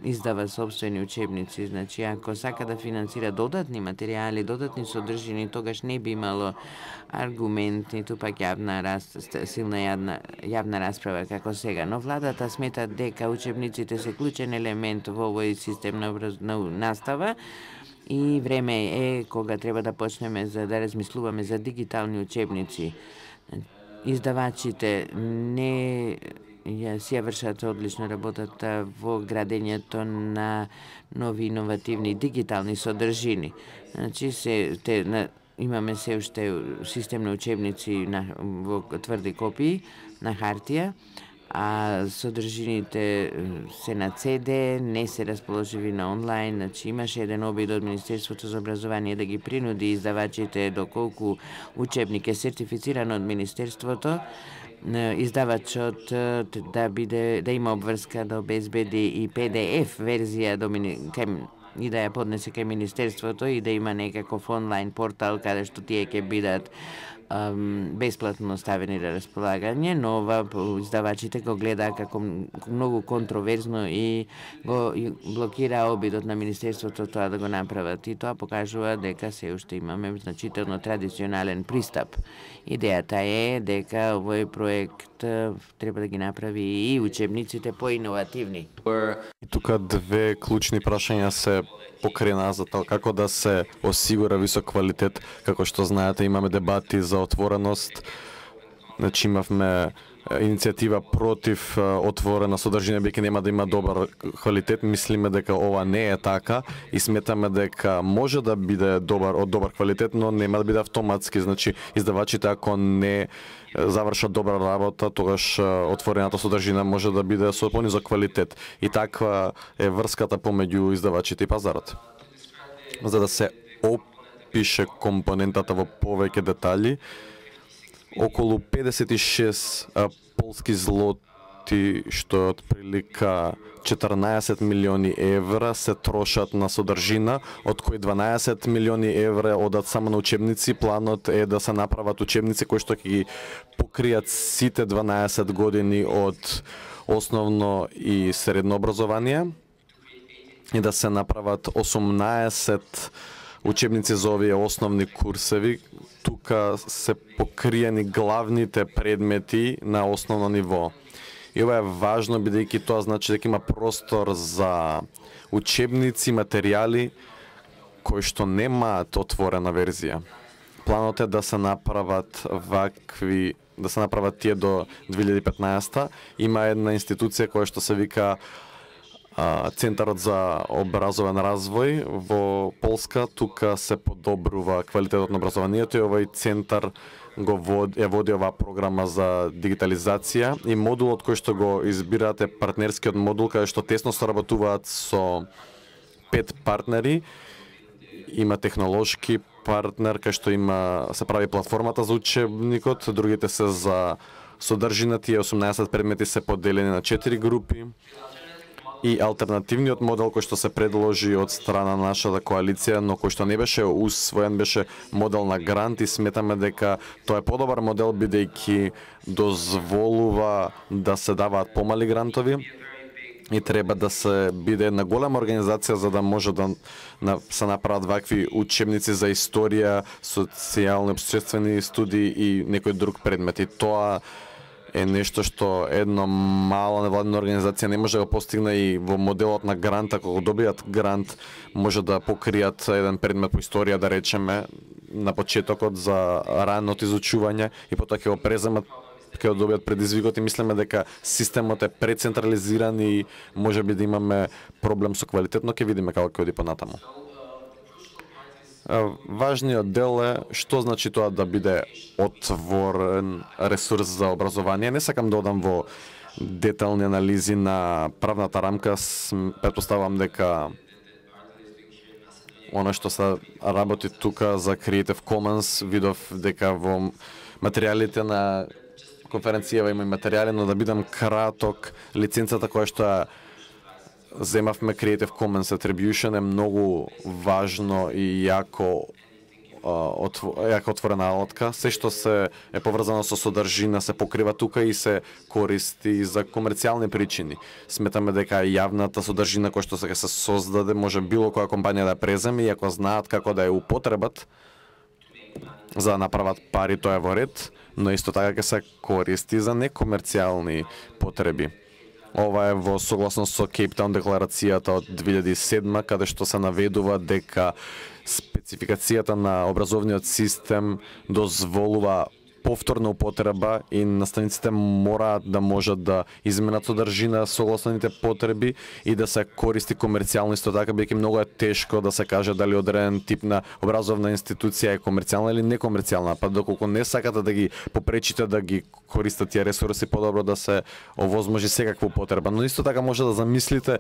издава собствени учебници. Значи, ако сака да финансира додатни материјали, додатни содржини, тогаш не би имало аргумент, ниту пак силна јавна расправа како сега. Но владата смета дека учебниците се клучен елемент во овој систем на настава, и време е кога треба да почнеме да размислуваме за дигитални учебници. Издавачите не си ја вршат одлично работата во градењето на нови иновативни дигитални содржини. Значи имаме се уште систем на учебници во тврди копии на хартија, а содржините се на CD, не се расположиви на онлайн. Значи имаше еден обид од Министерството за образование да ги принуди издавачите, доколку учебник е сертифициран од Министерството, издавачот да има обврска да обезбеди и PDF верзија и да ја поднесе кај Министерството и да има некаков онлайн портал каде што тие ќе бидат бесплатно ставени на располагање, но ова издавачите го глеdaa како многу контроверзно и го блокира обидот на Министерството тоа да го направат. И тоа покажува дека се уште имаме значително традиционален пристап. Идејата е дека овој проект треба да ги направи и учебниците поиновативни. И тука две клучни прашања се покрена за тоа како да се осигура висок квалитет. Како што знаете, имаме дебати за отвореност. Значи имавме иницијатива против отворена содржина, бидејќи нема да има добар квалитет. Мислиме дека ова не е така и сметаме дека може да биде добар квалитет, но нема да биде автоматски. Значи издавачите ако не завршат добра работа, тогаш отворената содржина може да биде со понизок квалитет. И таква е врската помеѓу издавачите и пазарот. За да се опише компонентата во повеќе детали, околу 56 полски злоти, што е отприлика 14 милиони евра, се трошат на содржина, од кои 12 милиони евра одат само на учебници. Планот е да се направат учебници кои што ќе ги покријат сите 12 години од основно и средно образование и да се направат 18 учебници за овие основни курсеви. Тука се покриени главните предмети на основно ниво. И ова е важно, бидејќи тоа значи дека има простор за учебници, материјали кои што немаат отворена верзија. Планот е да се направат тие до 2015. Има една институција која што се вика Центарот за образовен развој во Полска. Тука се подобрува квалитетот на образованието и овој центар води оваа програма за дигитализација и модулот кој што го избирате, партнерскиот модул, каде што тесно соработуваат со 5 партнери. Има технолошки партнер кај што се прави платформата за учебникот, другите се за содржина, тие 18 предмети се поделени на 4 групи. И алтернативниот модел кој што се предложи од страна на нашата коалиција, но кој што не беше усвоен, беше модел на грант и сметаме дека тоа е подобар модел бидејќи дозволува да се даваат помали грантови и треба да се биде една голема организација за да може да се направат вакви учебници за историја, социјални обштествени студии и некој друг предмет. И тоа е нешто што едно мала невладина организација не може да го постигне и во моделот на грант. Ако го добијат грант, може да покријат еден предмет по историја, да речеме, на почетокот за ранот изучување и потоа ќе го преземат, ќе го добијат предизвикот и мислиме дека системот е прецентрализиран и можеби да имаме проблем со квалитет, но ќе видиме како ќе оди понатаму. Важниот дел е што значи тоа да биде отворен ресурс за образование. Не сакам да одам во детални анализи на правната рамка. Претпоставам дека она што се работи тука за Creative Commons, видов дека во материјалите на конференцијава има и материјали, но да бидам краток, лиценцата која што земавме Creative Commons Attribution е многу важно и јако отворена алатка. Се што се е поврзано со содржина се покрива тука и се користи за комерцијални причини. Сметаме дека јавната содржина која што се создаде може било која компанија да преземе и ако знаат како да ја употребат за да направат пари, тоа е во ред, но исто така ќе се користи за некомерцијални потреби. Ова е во согласност со Кейптаун декларацијата од 2007, каде што се наведува дека спецификацијата на образовниот систем дозволува повторна употреба и наставниците мораат да можат да изменат содржина согласно нивните потреби и да се користи комерцијално исто така, бидејќи многу е тешко да се каже дали одреден тип на образовна институција е комерцијална или некомерцијална, па доколку не сакате да ги попречите да ги користат тие ресурси, подобро да се овозможи секаква употреба. Но исто така може да замислите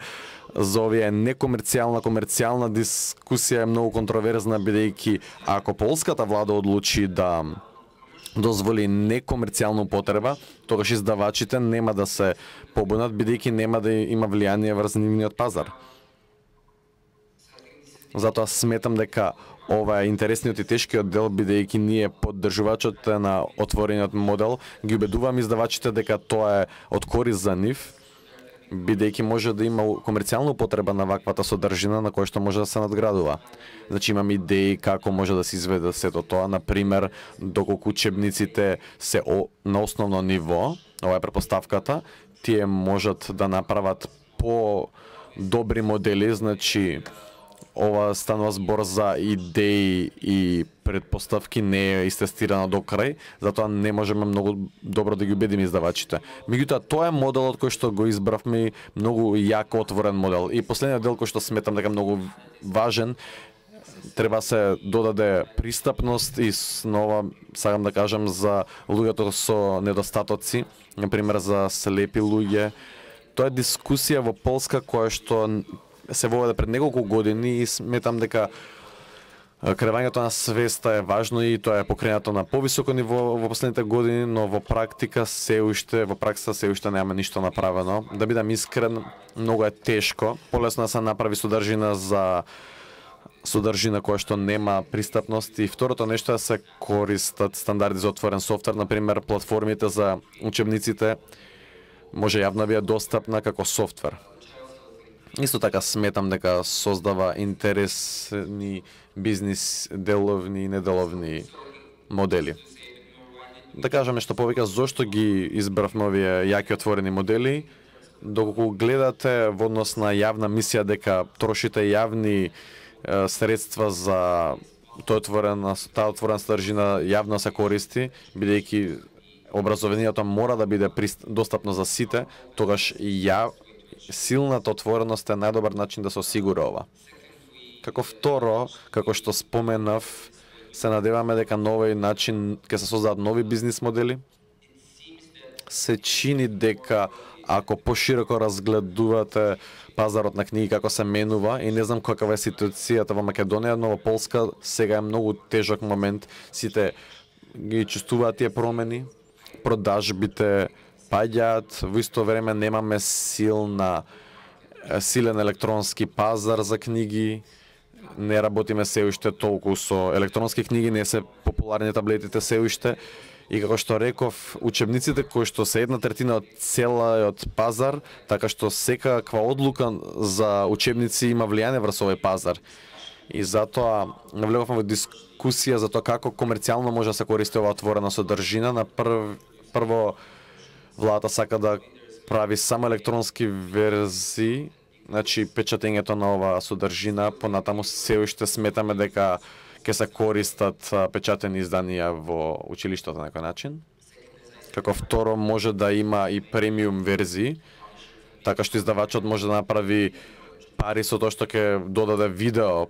за овие некомерцијална, комерцијална дискусија е многу контроверзна, бидејќи ако полската влада одлучи да дозволи некомерцијална употреба, тогаш издавачите нема да се побунат, бидејќи нема да има влијание врз нивниот пазар. Затоа сметам дека ова е интересниот и тешкиот дел, бидејќи ние поддржувачите на отворениот модел ги убедуваме издавачите дека тоа е од корист за нив, бидејќи може да има комерцијална употреба на ваквата содржина на која што може да се надградува. Значи имам идеи како може да се изведе сето тоа, например, доколку учебниците се на основно ниво, ова е претпоставката, тие можат да направат по-добри модели, значи ова станува збор за идеи и предпоставки, не е истестирано до крај, затоа не можеме многу добро да ги убедиме издавачите. Меѓутоа, тоа е моделот кој што го избравме, многу јако отворен модел. И последниот дел кој што сметам дека многу важен, треба се додаде пристапност и снова сакам да кажам за луѓето со недостатоци, например за слепи луѓе. Тоа е дискусија во Полска која што се воведе пред неколку години и сметам дека креирањето на свеста е важно и тоа е покренато на повисоко ниво во последните години, но во пракса се уште нема ништо направено. Да бидам искрен, многу е тешко. Полесно да се направи содржина која што нема пристапност и второто нешто е да се користат стандарди за отворен софтвер, например платформите за учебниците може јавно да биде достапна како софтвер. Исто така сметам дека создава интересни бизнис деловни и неделовни модели. Да кажеме што повеќе зошто ги избравме овие јаки отворени модели, доколку гледате во однос на јавна мисија дека трошите јавни средства за таа отворена содржина јавно се користи, бидејќи образованието мора да биде достапно за сите, тогаш силната отвореност е најдобар начин да се осигури ова. Како второ, како што споменав, се надеваме дека на овој начин ќе се создадат нови бизнис модели. Се чини дека ако пошироко разгледувате пазарот на книги како се менува, и не знам каква е ситуацијата во Македонија, но во Полска сега е многу тежок момент, сите ги чувствуваат тие промени, продажбите паѓаат, во исто време немаме силен електронски пазар за книги, не работиме се уште толку со електронски книги, не се популарни таблетите се уште. И како што реков, учебниците кои што се 1/3 од целиот пазар, така што секаква одлука за учебници има влијание врз овој пазар. И затоа навлеговме во дискусија за тоа како комерцијално може да се користи ова отворена содржина. На прво владата сака да прави само електронски верзии, значи печатењето на оваа содржина, понатаму се уште сметаме дека ќе се користат печатени изданија во училиштата на некој начин. Како второ, може да има и премиум верзии, така што издавачот може да направи пари со тоа што ќе додаде видео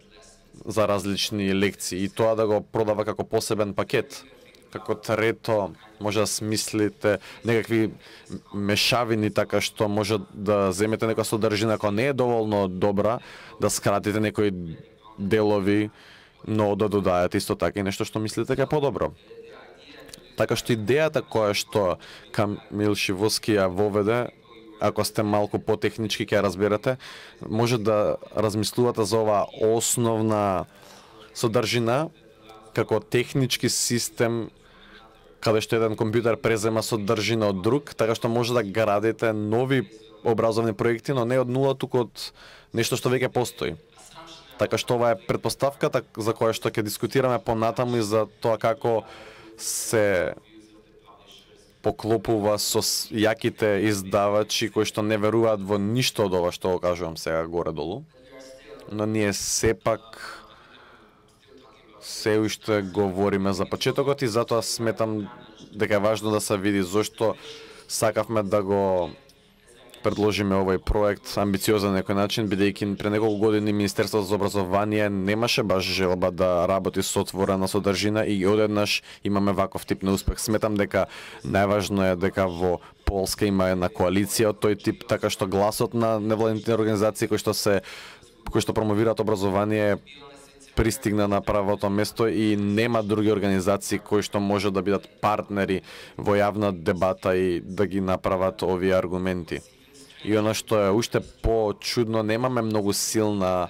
за различни лекции и тоа да го продава како посебен пакет. Како трето, може да смислите некакви мешавини, така што може да земете некоја содржина ако не е доволно добра, да скратите некои делови, но да додајате исто така и нешто што мислите дека е подобро. Така што идејата која што Камил Шивоски ја воведе, ако сте малку потехнички ќе разберете, може да размислувате за оваа основна содржина како технички систем каде што еден компјутер презема содржина од друг, така што може да градите нови образовни проекти, но не од нула, туку од нешто што веќе постои. Така што ова е претпоставката за која што ќе дискутираме понатаму и за тоа како се поклопува со јаките издавачи кои што не веруваат во ништо од ова што го кажувам сега горе-долу. Но ние сепак се уште говориме за почетокот и затоа сметам дека е важно да се види зошто сакавме да го предложиме овој проект амбициозен на некој начин, бидејќи пред неколку години Министерството за образование немаше баш желба да работи со отворена содржина и одеднаш имаме ваков тип на успех. Сметам дека најважно е дека во Полска има една коалиција од тој тип, така што гласот на невладините организации кои што промовираат образование пристигна на правото место и нема други организации кои што може да бидат партнери во јавна дебата и да ги направат овие аргументи. И оно што е уште по-чудно, немаме многу силно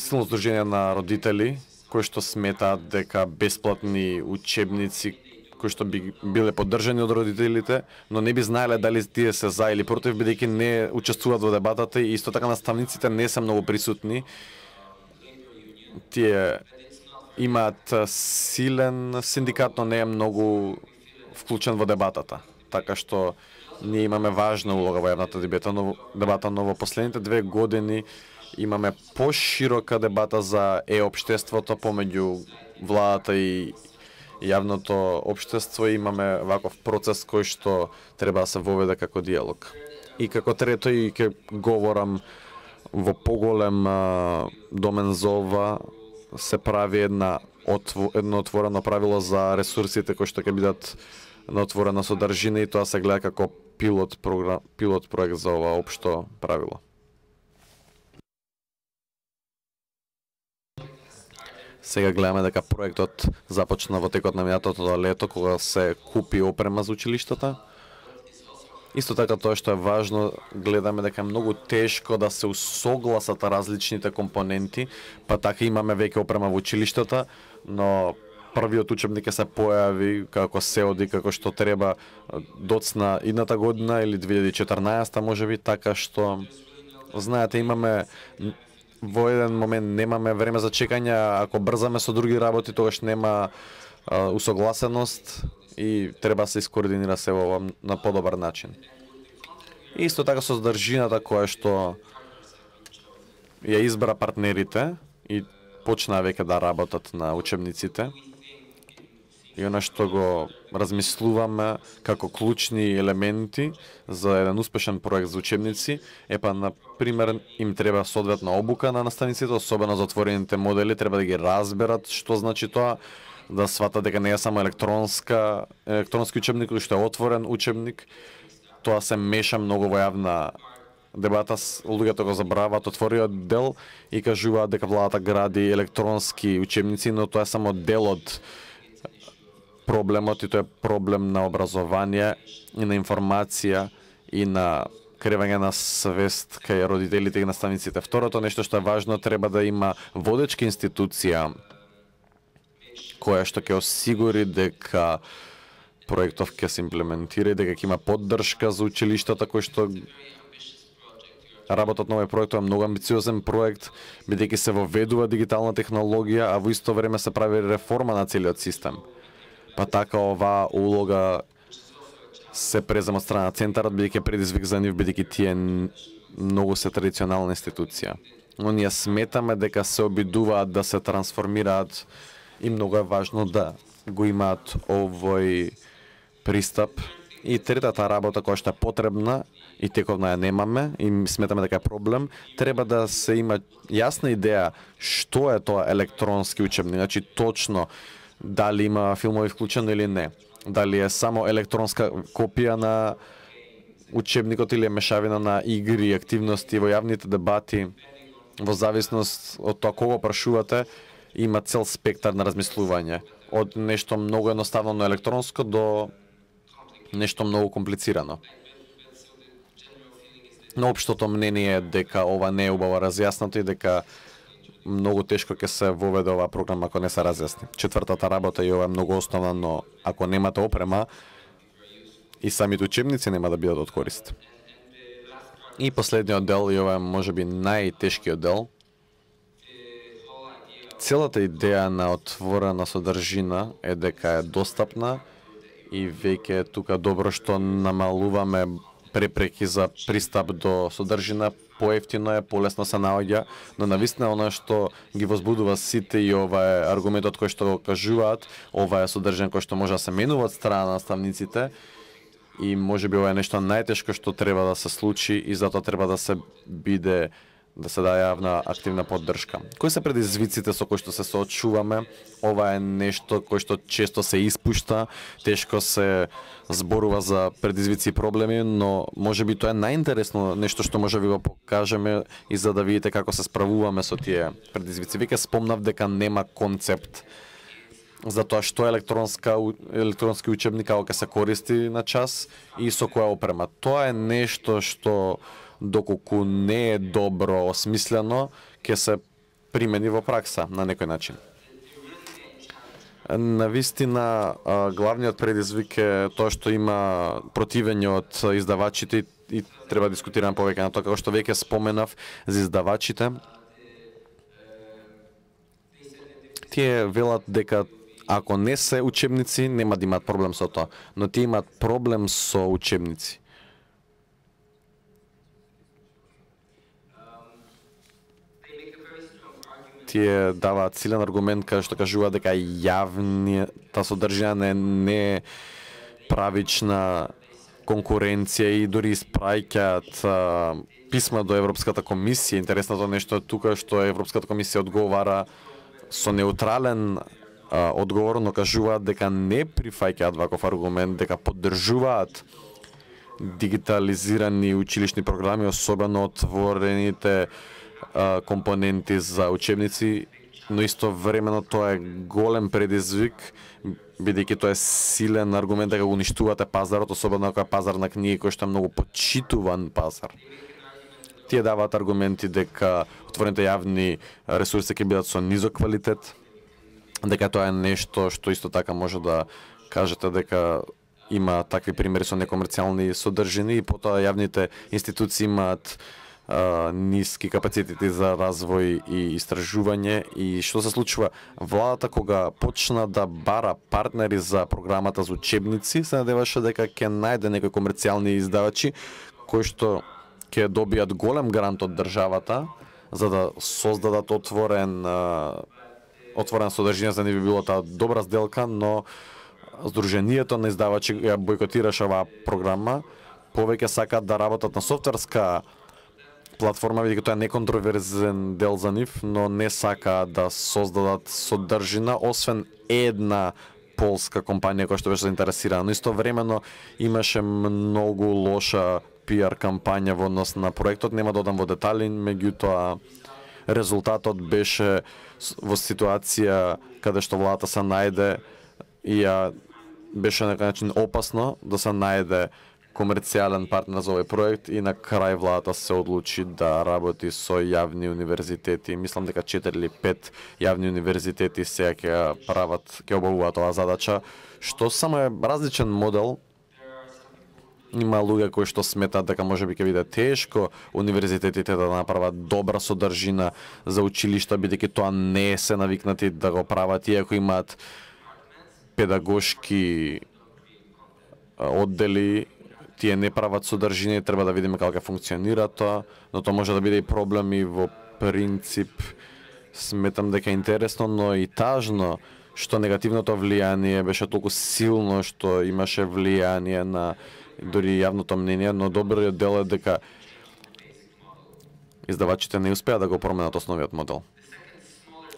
здружение на родители кои што сметаат дека бесплатни учебници кои што би биле поддржани од родителите, но не би знаеле дали тие се за или против, бидејќи не учествуваат во дебатата и исто така наставниците не се многу присутни. Тие имаат силен синдикат, но не е многу вклучен во дебатата. Така што ние имаме важна улога во јавната дебата, но во последните 2 години имаме поширока дебата за општеството помеѓу владата и јавното општество. Имаме ваков процес кој што треба да се воведе како диалог. И како трето, и ќе говорам во поголем домен за ова, се прави едно отворено правило за ресурсите кои што ќе бидат на отворена содржина и тоа се гледа како пилот проект за ова општо правило. Сега гледаме дека проектот започна во текот на минатото лето, кога се купи опрема за училиштата. Исто така тоа што е важно, гледаме дека е многу тешко да се усогласат различните компоненти, па така имаме веќе опрема во училиштата, но првиот учебник ќе се појави како се оди, како што треба доцна идната година или 2014 можеби, така што знаете, имаме во еден момент немаме време за чекање, ако брзаме со други работи, тогаш нема усогласеност и треба да се искоординира се ова на подобар начин. И исто така со содржината која што ја избра партнерите и почна веќе да работат на учебниците. и она што го размислуваме како клучни елементи за еден успешен проект за учебници, на пример им треба соодветна обука на наставниците, особено за отворените модели, треба да ги разберат што значи тоа, да сватат дека не е само електронски учебник, што е отворен учебник. Тоа се меша многу во јавна дебата, луѓето го забрават отвориот дел и кажуваат дека владата гради електронски учебници, но тоа е само дел од проблемот и тоа е проблем на образование и на информација и на кревање на свест кај родителите и наставниците. Второто нешто што е важно, треба да има водечка институција која што ќе осигури дека проектов ќе се имплементира и дека ќе има поддршка за училиштата кои што работат на овој проект. Тоа е многу амбициозен проект, бидејќи се воведува дигитална технологија, а во исто време се прави реформа на целиот систем. Па така оваа улога се презема од страна на центарот, бидејќи предизвик за нив, бидејќи тие многу се традиционална институција. Но ние сметаме дека се обидуваат да се трансформираат и многу е важно да го имаат овој пристап. И третата работа која што е потребна и тековна ја немаме и сметаме дека е проблем, треба да се има јасна идеја што е тоа електронски учебник, значи точно дали има филмови вклучено или не, дали е само електронска копија на учебникот или е мешавина на игри и активности во јавните дебати, во зависност од тоа кого прашувате, има цел спектар на размислување, од нешто многу едноставно на електронско до нешто многу комплицирано. Но општото мнение е дека ова не е убаво разјаснато и дека многу тешко ќе се воведе оваа програма ако не се разјасни. Четвртата работа и ова е многу основна, но ако немате опрема и самите учебници нема да бидат од корист. И последниот дел, и ова е можеби најтешкиот дел, целата идеја на отворена содржина е дека е достапна и веќе тука добро што намалуваме препреки за пристап до содржина, поевтино е, полесно се наоѓа, но навистина она што ги возбудува сите и ова е аргументот кој што го кажуваат, ова е содржина кој што може да се менува од страна на наставниците и можеби ова е нешто најтешко што треба да се случи и затоа треба да се биде да се даде јавна активна поддршка. Кои се предизвиците со кои што се соочуваме? Ова е нешто кој што често се испушта, тешко се зборува за предизвици и проблеми, но можеби тоа е најинтересно нешто што може ви го покажеме и за да видите како се справуваме со тие предизвици. Веќе спомнав дека нема концепт за тоа што е електронски учебник, како ќе се користи на час и со која опрема. Тоа е нешто што доколку не е добро осмислено, ќе се примени во пракса на некој начин. Навистина, главниот предизвик е тоа што има противење од издавачите и треба да дискутираме повеќе на тоа, како што веќе споменав за издавачите. Тие велат дека ако не се учебници, нема да имаат проблем со тоа, но тие имаат проблем со учебници. Тие даваат силен аргумент кај што кажуваат дека јавната содржина не е правична конкуренција и дури испраќаат писма до Европската комисија. Интересното нешто е тука што Европската комисија одговара со неутрален одговор, но кажуваат дека не прифаќаат ваков аргумент, дека поддржуваат дигитализирани училишни програми, особено отворените компоненти за учебници, но исто времено тоа е голем предизвик, бидејќи тоа е силен аргумент дека го уништувате пазарот, особено ако е пазар на книги кој што е многу почитуван пазар. Тие даваат аргументи дека отворените јавни ресурси ќе бидат со низок квалитет, дека тоа е нешто што исто така може да кажете дека има такви примери со некомерцијални содржини и потоа јавните институции имаат ниски капацитети за развој и истражување. И што се случува? Владата кога почна да бара партнери за програмата за учебници, се надеваше дека ќе најде некои комерцијални издавачи кои што ќе добијат голем грант од државата за да создадат отворена содржина. За не би било таа добра сделка, но Сдруженијето на издавачи ја бойкотираше оваа програма, повеќе сакаат да работат на софтверска платформа, бидејќи тоа е неконтроверзен дел за нив, но не сакаат да создадат содржина, освен една полска компанија која што беше заинтересирана. Но истовремено имаше многу лоша пиар кампања во однос на проектот, нема да одам во детали, меѓутоа резултатот беше во ситуација каде што владата се најде и беше на некој начин опасно да се најде комерцијален партнер за овој проект и на крај владата се одлучи да работи со јавни универзитети. Мислам дека 4 или 5 јавни универзитети сега ќе обавуваат оваа задача, што само е различен модел. Има луѓе кои што сметаат дека можеби ќе биде тешко универзитетите да направат добра содржина за училишта, бидејќи тоа не се навикнати да го прават, иако имаат педагошки оддели, тие не прават содржина и треба да видиме како ќе функционира тоа, но тоа може да биде и проблем и во принцип сметам дека е интересно, но и тажно што негативното влијание беше толку силно што имаше влијание на дори јавното мнение, но добриот дел е дека издавачите не успеа да го променат основниот модел.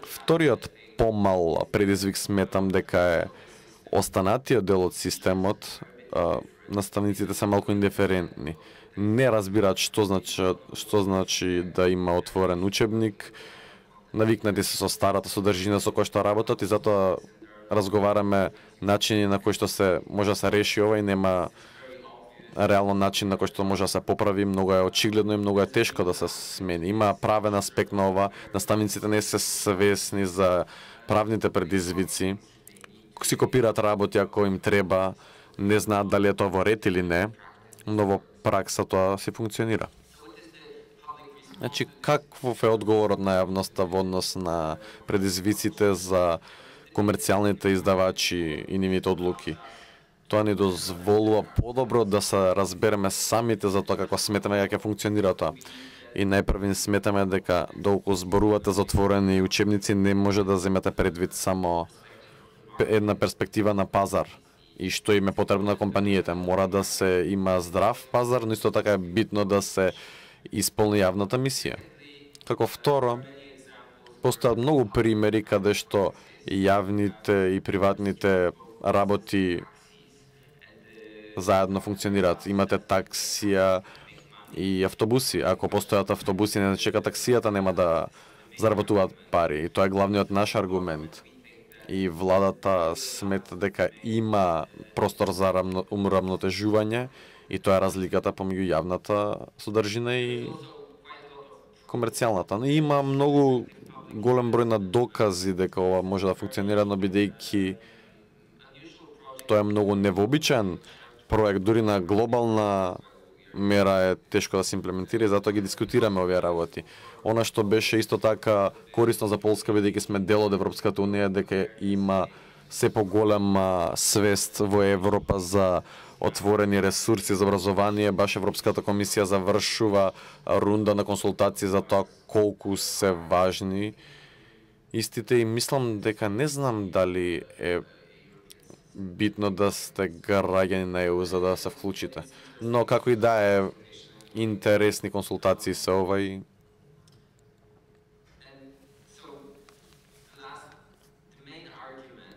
Вториот помал предизвик сметам дека е останатиот дел од системот. Наставниците се малку индиферентни. Не разбираат што значи да има отворен учебник, навикнати се со старата содржина со која што работат и затоа разговараме начини на кои што се може да се реши ова и нема реално начин на кој што може да се поправи. Многу е очигледно и многу е тешко да се смени. Има правен аспект на ова. Наставниците не се свесни за правните предизвици. Си копираат работи ако им треба, не знаат дали е тоа во ред или не, но во пракса тоа се функционира. Значи, каков е одговорот на јавноста во однос на предизвиците за комерцијалните издавачи и нивните одлуки? Тоа ни дозволува подобро да се разбереме самите за тоа како сметаме дека ќе функционира тоа. И најпрвин сметаме дека доколку зборувате за отворени учебници, не може да земете предвид само една перспектива на пазар и што им е потребно на компаниите. Мора да се има здрав пазар, но исто така е битно да се исполни јавната мисија. Како второ, постојат многу примери каде што јавните и приватните работи заедно функционираат. Имате таксија и автобуси. Ако постојат автобуси, не чека таксијата, нема да заработуваат пари. И тоа е главниот наш аргумент. И владата смета дека има простор за уравнотежување и тоа е разликата помеѓу јавната содржина и комерцијалната. Но има многу голем број на докази дека ова може да функционира, но бидејќи тоа е многу невообичаен проект, дури на глобална мера е тешко да се имплементира и затоа ги дискутираме овие работи. Она што беше исто така корисно за Полска, бидејќи сме дел од Европската унија, дека има се поголема свест во Европа за отворени ресурси за образование. Баш Европската комисија завршува рунда на консултации за тоа колку се важни истите и мислам дека не знам дали е битно да сте граѓани на ЕУ за да се вклучите. Но како и да е, интересни консултации се ова и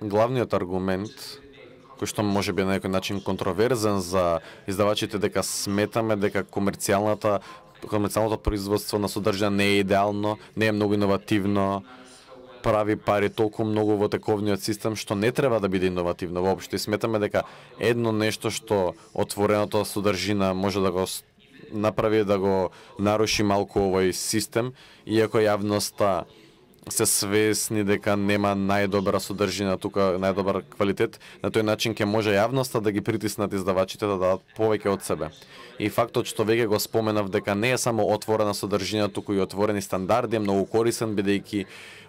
главниот аргумент, кој што може би на некој начин контроверзен за издавачите, дека сметаме дека комерцијалното производство на содржина не е идеално, не е многу иновативно, прави пари толку многу во тековниот систем што не треба да биде иновативно воопшто. И сметаме дека едно нешто што отвореното содржина може да го направи да го наруши малку овој систем, иако јавноста се свесни дека нема најдобра содржина тука, најдобар квалитет, на тој начин ќе може јавноста да ги притиснат издавачите да дадат повеќе од себе. И фактот што веќе го споменав дека не е само отворена содржина, туку и отворени стандарди е многу корисен, бидејќи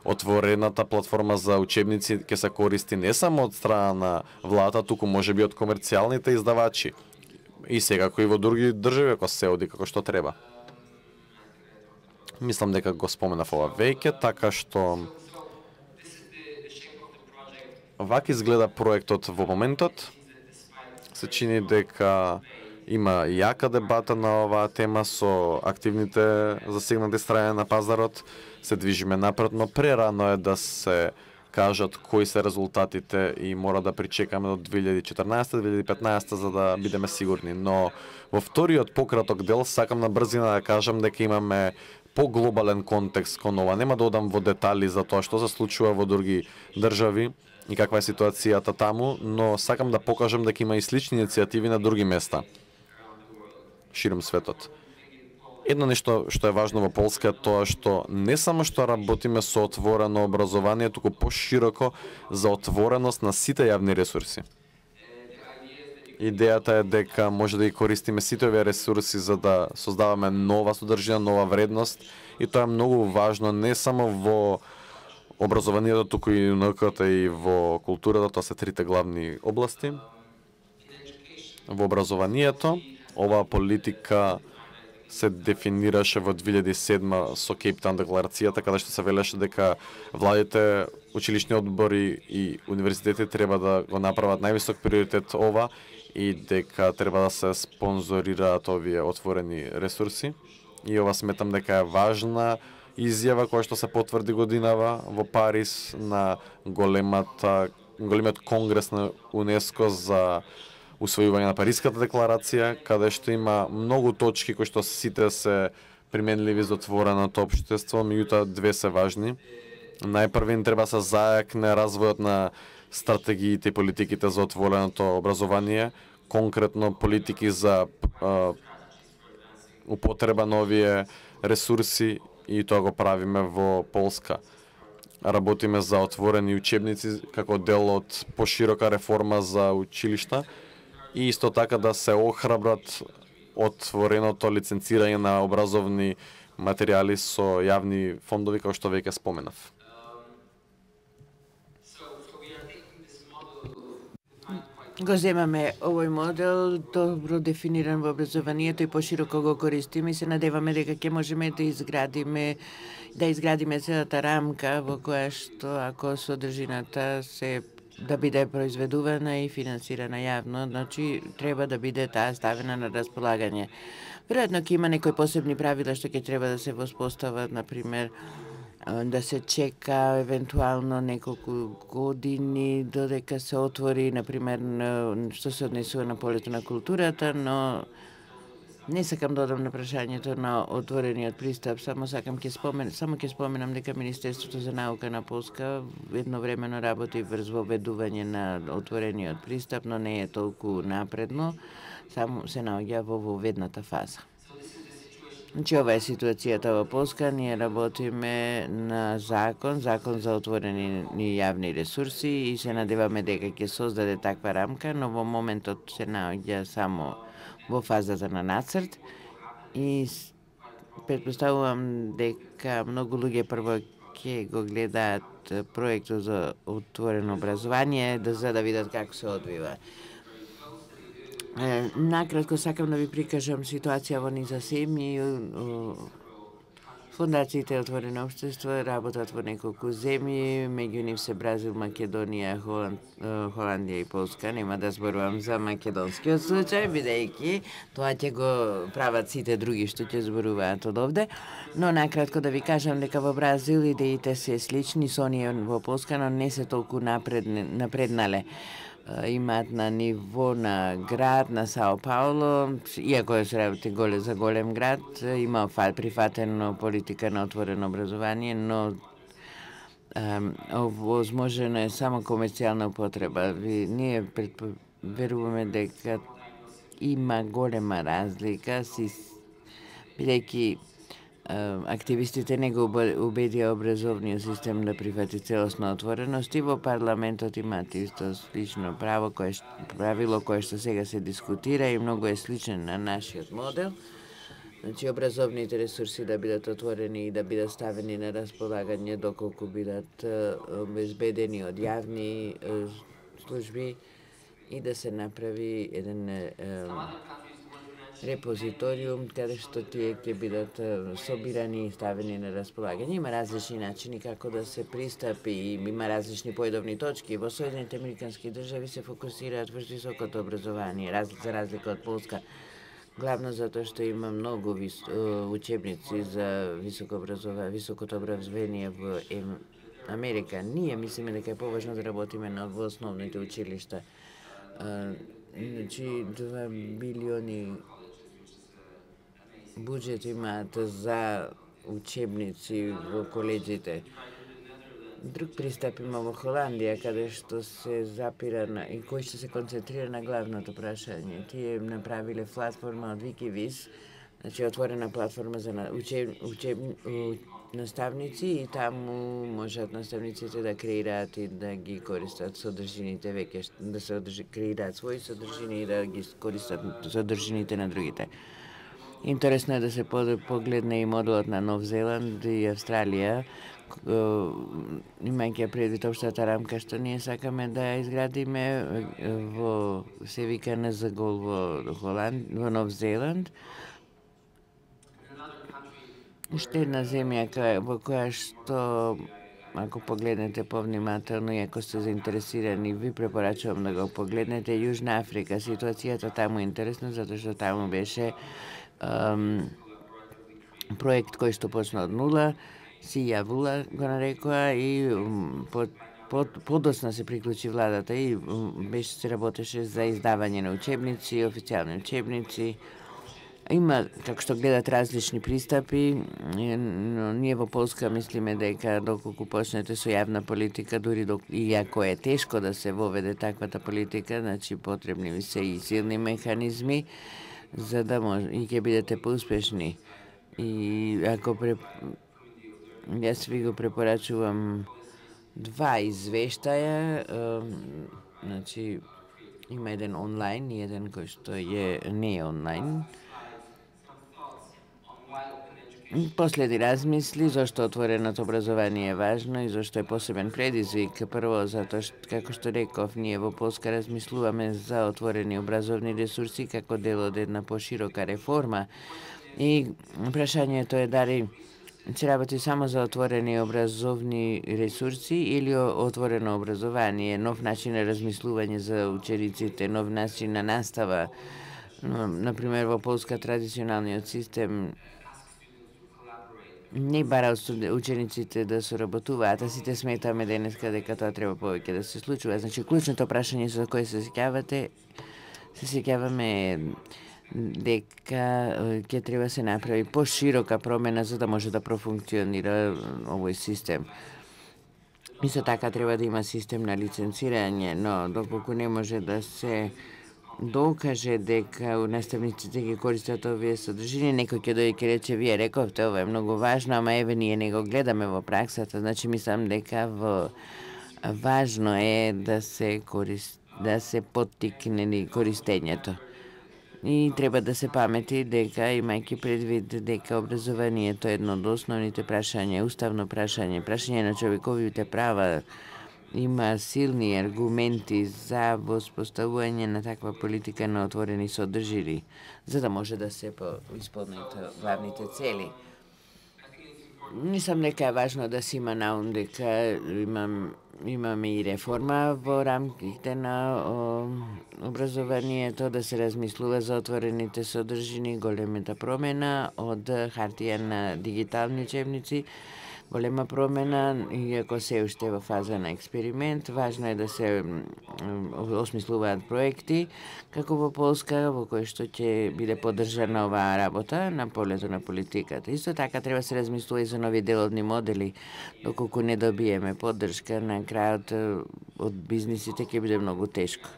отворената платформа за учебници ќе се користи не само од страна на владата, туку можеби од комерцијалните издавачи. И секако и во други држави ако се оди како што треба. Мислам дека го споменав ова веќе, така што Вака изгледа проектот во моментот. Се чини дека има јака дебата на оваа тема со активните засегнати страни на пазарот. Се движиме напред, но прерано е да се кажат кои се резултатите и мора да причекаме до 2014-2015 за да бидеме сигурни. Но во вториот пократок дел сакам на брзина да кажам дека имаме поглобален контекст кон ова. Нема да одам во детали за тоа што се случува во други држави и каква е ситуацијата таму, но сакам да покажам дека има и слични иницијативи на други места широм светот. Едно нешто што е важно во Полска е тоа што не само што работиме со отворено образование, туку пошироко за отвореност на сите јавни ресурси. Идејата е дека може да ги користиме сите овие ресурси за да создаваме нова содржина, нова вредност и тоа е многу важно не само во образованието, туку и науката и во културата, тоа се трите главни области. Во образованието, оваа политика се дефинираше во 2007 со Кейптаун декларацијата, каде што се велеше дека владите, училишни одбори и универзитети треба да го направат највисок приоритет ова и дека треба да се спонзорираат овие отворени ресурси. И ова сметам дека е важна изјава која што се потврди годинава во Париз на големиот конгрес на УНЕСКО за усвојување на Париската декларација, каде што има многу точки кои што сите се применливи за отвореното општество, меѓутоа две се важни. Најпрвен треба се зајакне развојот на стратегиите и политиките за отвореното образование, конкретно политики за употреба на овие ресурси и тоа го правиме во Полска. Работиме за отворени учебници како дел од поширока реформа за училишта и исто така да се охрабрат отвореното лиценцирање на образовни материјали со јавни фондови, како што веќе споменав. Го земаме овој модел добро дефиниран во образованието и пошироко го користиме и се надеваме дека ќе можеме да изградиме целата рамка во која што ако содржината се да биде произведувана и финансирана јавно, значи треба да биде таа ставена на располагање. Веројатно ќе има некои посебни правила што ќе треба да се воспостават, например да се чека евентуално неколку години додека се отвори, например, што се однесува на полето на културата, но не сакам да одам на прашањето на отворениот пристап, само ќе споменам дека Министерството за наука на Полска едновремено работи врз воведување на отворениот пристап, но не е толку напредно, само се наоѓа во воведната фаза. Значи, ова е ситуацијата во Полска. Ние работиме на закон за отворени јавни ресурси и се надеваме дека ќе создаде таква рамка, но во моментот се наоѓа само во фазата на нацрт и претпоставувам дека многу луѓе прво ќе го гледаат проектот за отворено образование за да видат како се одвива. Накратко сакам да ви прикажам ситуација во Низозем и фондациите Отворено општество работат во неколку земји, меѓу нив се Бразил, Македонија, Холандија и Полска. Нема да зборувам за македонскиот случај, бидејќи тоа ќе го прават сите други што ќе зборуваат од овде. Но накратко да ви кажам дека во Бразил идеите се слични со оние во Полска, но не се толку напреднале. Имаат на ниво на град, на Сао Пауло, иако се работи за голем град, има прифатено политика на отворено образование, но возможено е само комерцијална употреба. Ние веруваме дека има голема разлика, бидејќи активистите не го убедија образовниот систем да прифати целосна отвореност и во парламентот имаат исто слично правило кое што сега се дискутира и многу е сличен на нашиот модел. Значи образовните ресурси да бидат отворени и да бидат ставени на располагање доколку бидат обезбедени од јавни служби и да се направи еден репозиториум каде што тие ќе бидат собирани и ставени на располагање. Има различни начини како да се пристапи и има различни поедовни точки. Во Соединените Американски држави се фокусираат врз високото образование, за разлика од Полска. Главно затоа што има многу учебници за високото образование во Америка. Ние мислиме дека е поважно да работиме во основните училишта. Значи 2 билиони буџет имаат за учебници во коледжите. Друг пристап има во Холандија, каде што се запира и кој што се концентрира на главното прашање. Тие направиле платформа од Wikivis, значи отворена платформа за наставници и таму можат наставниците да креираат и да ги користат содржините веќе, да се креираат своји содржини и да ги користат содржините на другите. Интересно е да се погледне и моделот на Нов Зеланд и Австралија, имајќи предвид општата рамка што ние сакаме да изградиме во се вика НЗГОЛ во Нов Зеланд. Уште една земја во која што, ако погледнете повнимателно и ако сте заинтересирани, ви препорачувам да го погледнете. Јужна Африка, ситуацијата таму е интересна, затоа што таму беше проект кој што почна од нула, Сија Вула го нарекоа и подоцна се приклучи владата и се работеше за издавање на учебници, официјални учебници. Има, како што гледат, различни пристапи, но ние во Полска мислиме дека доколку почнете со јавна политика, дури иако е тешко да се воведе таквата политика, значи потребни ви се и силни механизми, за да може и ќе бидете поуспешни. И ако јас ви го препорачувам 2 извештаја, значи има еден онлайн и еден кој што не е онлайн. Последи размисли зашто отвореното образование е важно и зашто е посебен предизвик. Прво, затоа што, како што реков, ние во Полска размислуваме за отворени образовни ресурси како дел од една поширока реформа. И прашањето е дали се работи само за отворени образовни ресурси или отворено образование, нов начин на размислување за учениците, нов начин на настава. Например, во Полска традиционалниот систем не бара учениците да соработуваат, а сите сметаме денеска дека тоа треба повеќе да се случува. Значи, клучното прашање за кое се сеќаваме дека ќе треба се направи поширока промена за да може да профункционира овој систем. Исто така треба да има систем на лиценцирање, но доколку не може да се докаже дека наставниците ги користат овие содржини, некој ќе дојде и ќе рече: вие рековте ова е многу важно, ама еве ние не го гледаме во праксата. Значи мислам дека важно е да се поттикне користењето. И треба да се памети дека, имајќи предвид дека образованието е едно од основните прашања, уставно прашање на човековите права, има силни аргументи за воспоставување на таква политика на отворени содржини, за да може да се исполнат главните цели. Мислам дека е важно да се има наум дека имаме и реформа во рамките на образованието, да се размислува за отворените содржини, големата промена од хартија на дигитални учебници, голема промена, иако се уште во фаза на експеримент. Важно е да се осмислуваат проекти, како во Полска, во кој што ќе биде поддржана оваа работа на полето на политиката. Исто така треба се размислува и за нови деловни модели. Доколку не добиеме поддршка, на крајот од бизнисите ќе биде многу тешко.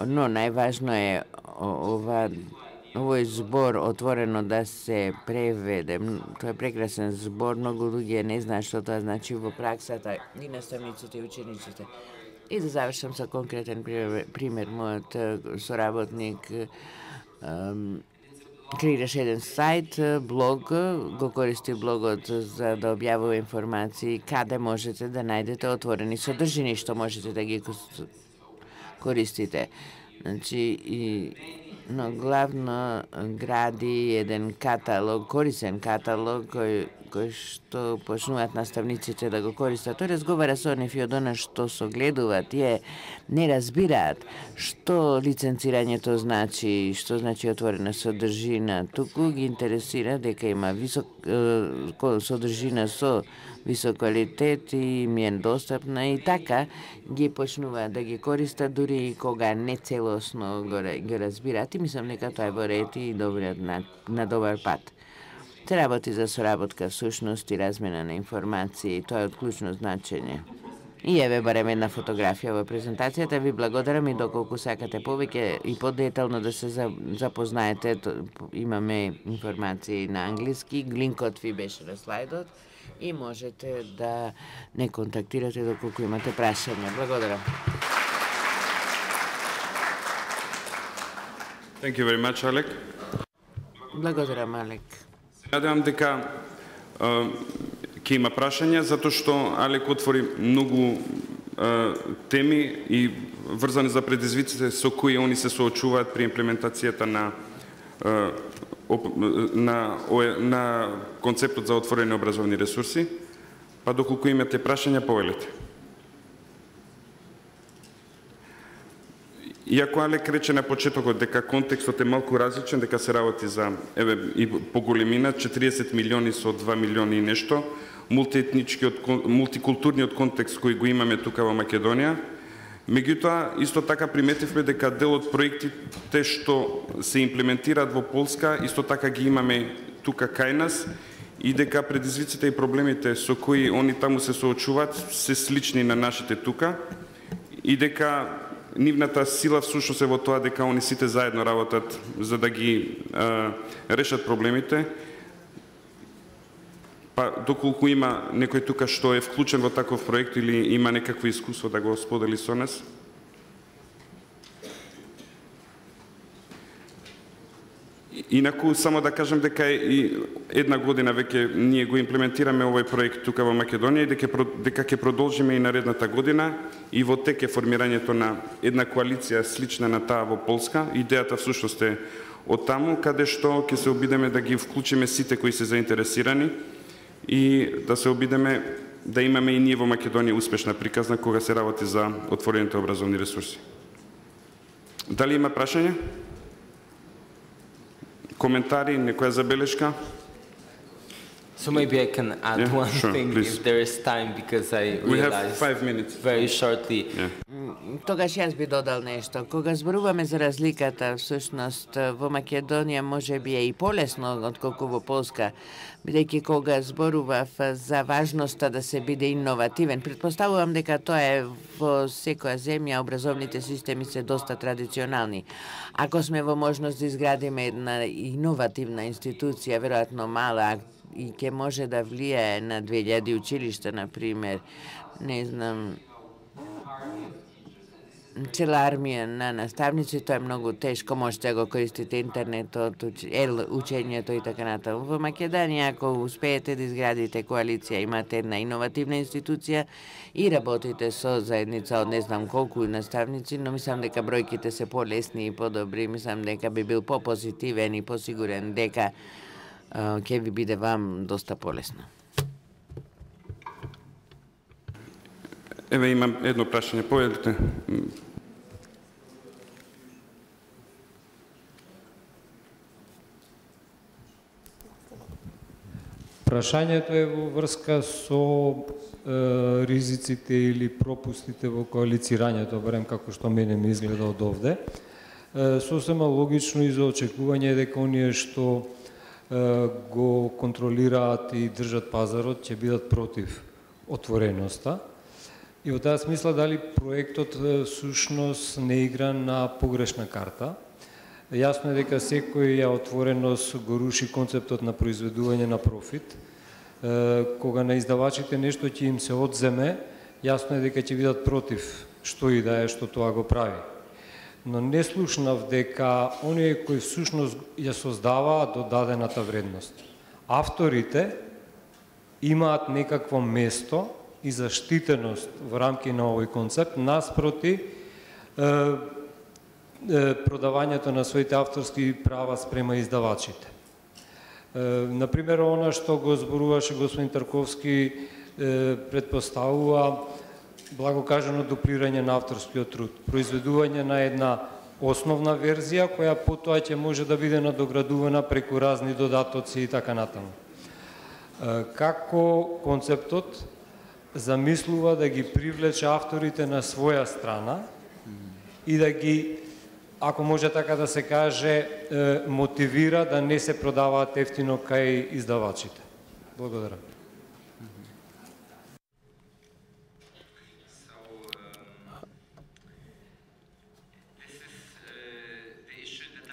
Но најважно е овој збор отворено да се преведе. Тоа е прекрасен збор, многу луѓе не знаат што тоа значи во праксата, и наставниците и учениците. И да завршам со конкретен пример. Мојот соработник креираше еден сајт, блог, го користи блогот за да објавува информации каде можете да најдете отворени содржини што можете да ги користите. Значи, и но главно гради еден каталог, корисен каталог кој што почнуваат наставниците да го користат. Тој разговара со нив и од она што согледуваат, тие не разбираат што лиценцирањето значи, што значи отворена содржина. Туку ги интересира дека има содржина со висок квалитет и им е достапна и така ги почнуваат да ги користат дури и кога не целосно го разбираат и мислам дека тоа е во ред и на добар пат. Се работи за соработка всушност и размена на информации, тоа е од клучно значење. И еве барем една фотографија во презентацијата. Ви благодарам и доколку сакате повеќе и подетално да се запознаете, имаме информации на англиски, линкот ви беше на слайдот и можете да не контактирате доколку имате прашања. Благодарам. Thank you very much, Алек. Благодарам, Алек. Надевам дека ќе има прашања, затоа што Алек отвори многу теми и врзани за предизвиците со кои они се соочуваат при имплементацијата на концептот за отворени образовни ресурси. Па доколку имате прашања, повелете. Иако Алек рече на почетокот дека контекстот е малку различен, дека се работи за и по големина 40 милиони со 2 милиони и нешто, мултикултурниот контекст кој го имаме тука во Македонија. Меѓутоа, исто така приметивме дека дел од проектите што се имплементираат во Полска, исто така ги имаме тука кај нас и дека предизвиците и проблемите со кои они таму се соочуваат се слични на нашите тука и дека нивната сила всушност е во тоа дека они сите заедно работат за да ги решат проблемите. Па доколку има некој тука што е вклучен во таков проект или има некакво искуство да го сподели со нас. Инаку само да кажам дека и една година веќе ние го имплементираме овој проект тука во Македонија и дека ќе продолжиме и наредната година и во тек е формирањето на една коалиција слична на таа во Полска. Идејата всушност е од таму каде што ќе се обидеме да ги вклучиме сите кои се заинтересирани и да се обидеме да имаме и ние во Македонија успешна приказна кога се работи за отворените образовни ресурси. Дали има прашања? Коментари, некоја забелешка? So maybe I can add one thing please. If there is time, because I realized 5 minutes. Very shortly. Тогаш јас би додал нешто. Кога зборуваме за разликата, всушност во Македонија може би е и полесно отколку во Полска, бидејќи кога зборував за важноста да се биде инновативен, претпоставувам дека тоа е во секоја земја, образовните системи се доста традиционални. Ако сме во можност да изградиме една иновативна институција, веројатно мала, и ќе може да влијае на 2000 училишта, например, не знам, цела армија на наставници, тоа е многу тешко, можете да го користите интернетот, учењето и така натаму. Во Македонија, ако успеете да изградите коалиција, имате една иновативна институција и работите со заедница од не знам колку наставници, но мислам дека бројките се полесни и подобри, мислам дека би бил попозитивен и посигурен дека ќе ви биде вам доста полесно. Еве имам едно прашање, повелите. Прашањето е во врска со ризиците или пропустите во коалицирањето, барем како што мене ми изгледа од овде. Сосема логично и за очекување дека оние што го контролираат и држат пазарот ќе бидат против отвореноста. И во таа смисла дали проектот сушност не игра на погрешна карта. Јасно е дека секоја отвореност го руши концептот на произведување на профит. Кога на издавачите нешто ќе им се одземе, јасно е дека ќе бидат против што и да е што тоа го прави. Но не слушнав дека оние кои всушност ја создаваат додадената вредност. Авторите имаат некакво место и заштитеност во рамки на овој концепт, наспроти продавањето на своите авторски права спрема издавачите. Например, она што го зборуваше господин Тарковски предпоставува благокажано дуплирање на авторскиот труд, произведување на една основна верзија која потоа ќе може да биде надоградувана преку разни додатоци и така натаму. Како концептот замислува да ги привлече авторите на своја страна и да ги, ако може така да се каже, мотивира да не се продаваат ефтино кај издавачите. Благодарам.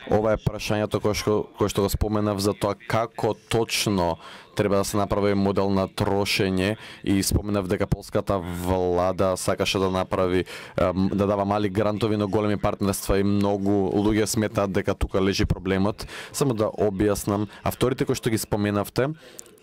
Ова е прашањето кое што го споменав за тоа како точно треба да се направи модел на трошење и споменав дека полската влада сакаше да направи да дава мали грантови на големи партнерства и многу луѓе сметаат дека тука лежи проблемот. Само да објаснам, авторите кои што ги споменавте,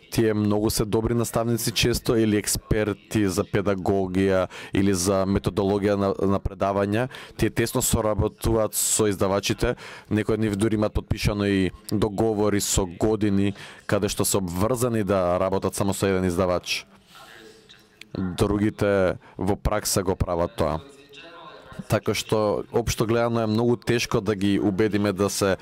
тие многу се добри наставници често или експерти за педагогија или за методологија на предавања. Тие тесно соработуваат со издавачите. Некои од нив дури имаат подпишано и договори со години каде што се обврзани да работат само со еден издавач. Другите во пракса го прават тоа. Така што општо гледано е многу тешко да ги убедиме да се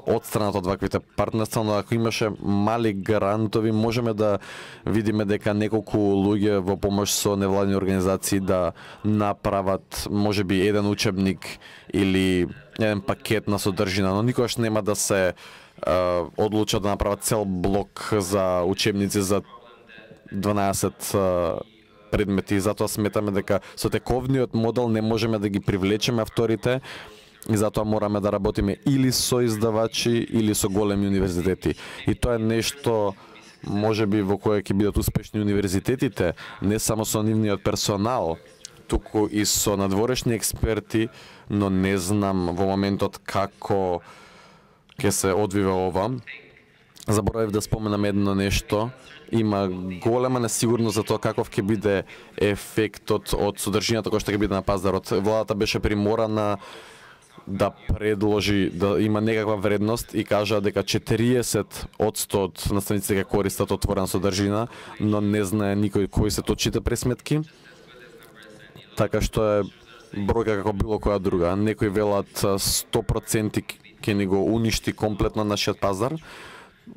одстранат од ваквите партнерства, но ако имаше мали грантови, можеме да видиме дека неколку луѓе во помош со невладини организации да направат можеби еден учебник или еден пакет на содржина, но никогаш нема да се одлучат да направат цел блок за учебници за 12 предмети. Затоа сметаме дека со тековниот модел не можеме да ги привлечеме авторите, и затоа мораме да работиме или со издавачи, или со големи универзитети. И тоа е нешто можеби во кое ќе бидат успешни универзитетите, не само со нивниот персонал, туку и со надворешни експерти, но не знам во моментот како ќе се одвива ова. Заборавив да споменам едно нешто. Има голема несигурност за тоа каков ќе биде ефектот од содржината кој што ќе биде на пазарот. Владата беше приморана да предложи да има некаква вредност и кажа дека 40% од наставниците ќе користат отворена содржина, но не знае никој кои се точните пресметки. Така што е бројка како било која друга. Некои велат 100% ќе ни го уништи комплетно нашиот пазар.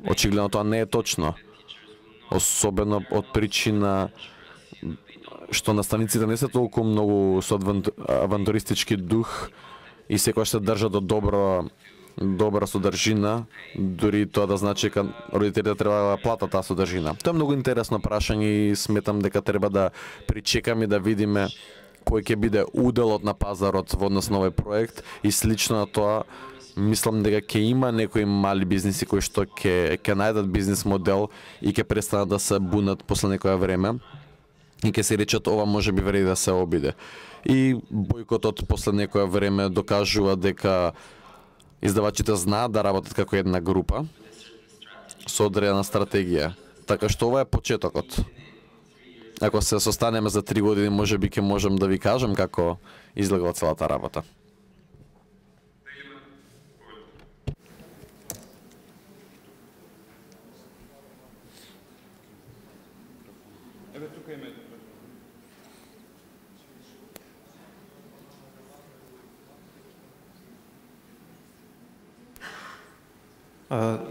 Очигледно тоа не е точно. Особено од причина што наставниците не се толку многу со авантуристички дух и секојаш се држат до добра содржина, дури тоа да значи дека родителите треба да платат таа содржина. Тоа е многу интересно прашање и сметам дека треба да причекаме да видиме кој ќе биде уделот на пазарот во однос на овој проект и слично на тоа мислам дека ќе има некои мали бизниси кои што ќе најдат бизнис модел и ќе престанат да се бунат после некое време и ќе се речат ова може би вреди да се обиде. И бојкотот после некое време докажува дека издавачите знаат да работат како една група со одредена стратегија. Така што ова е почетокот. Ако се состанеме за 3 години, може би ќе можам да ви кажам како изгледала целата работа.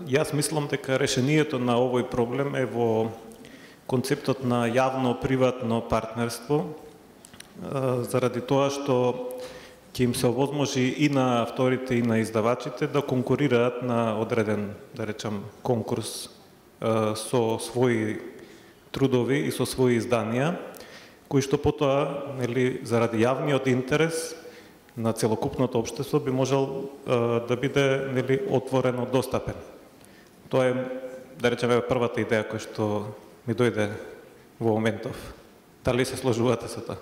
Јас мислам дека решението на овој проблем е во концептот на јавно-приватно партнерство, заради тоа што ќе им се овозможи и на авторите и на издавачите да конкурираат на одреден, да речам, конкурс со своји трудови и со своји изданија, кои што потоа, нели, заради јавниот интерес на целокупното општество би можел да биде, нели, отворено достапен. Тоа е, да речеме, првата идеја која што ми дојде во моментов. Дали се сложувате со тоа?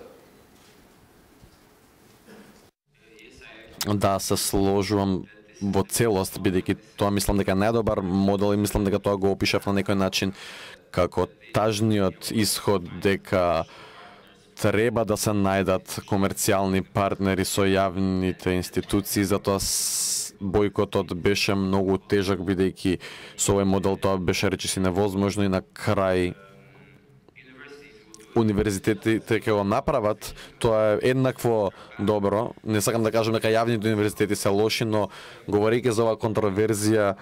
Да, се сложувам во целост, бидејќи тоа мислам дека е најдобар модел и мислам дека тоа го опишав на некој начин како тажниот исход дека треба да се најдат комерцијални партнери со јавните институции, затоа бојкотот беше многу тежак, бидејќи со овој модел тоа беше речиси невозможно и на крај универзитетите ќе го направат, тоа е еднакво добро. Не сакам да кажам дека јавните универзитети се лоши, но говорејќи за оваа контроверзија,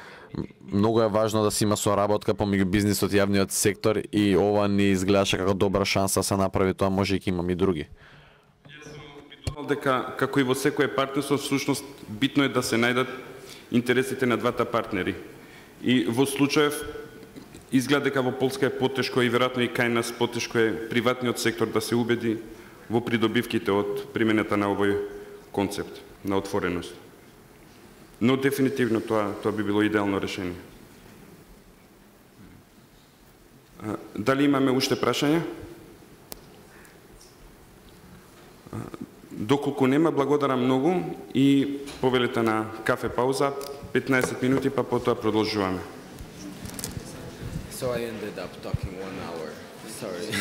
многу е важно да се има соработка помеѓу бизнисот и јавниот сектор и ова ни изгледаше како добра шанса да се направи тоа, можејќи имам и други. Дека како и во секое партнерство, всушност битно е да се најдат интересите на двата партнери. И во случаев изгледа дека во Полска е потешко и веројатно и кај нас потешко е приватниот сектор да се убеди во придобивките од примената на овој концепт на отвореност. Но дефинитивно тоа би било идеално решение. Дали имаме уште прашања? Доколку нема, благодарам многу и повелете на кафе пауза, 15 минути, па потоа продолжуваме. So I ended up talking 1 hour. Sorry.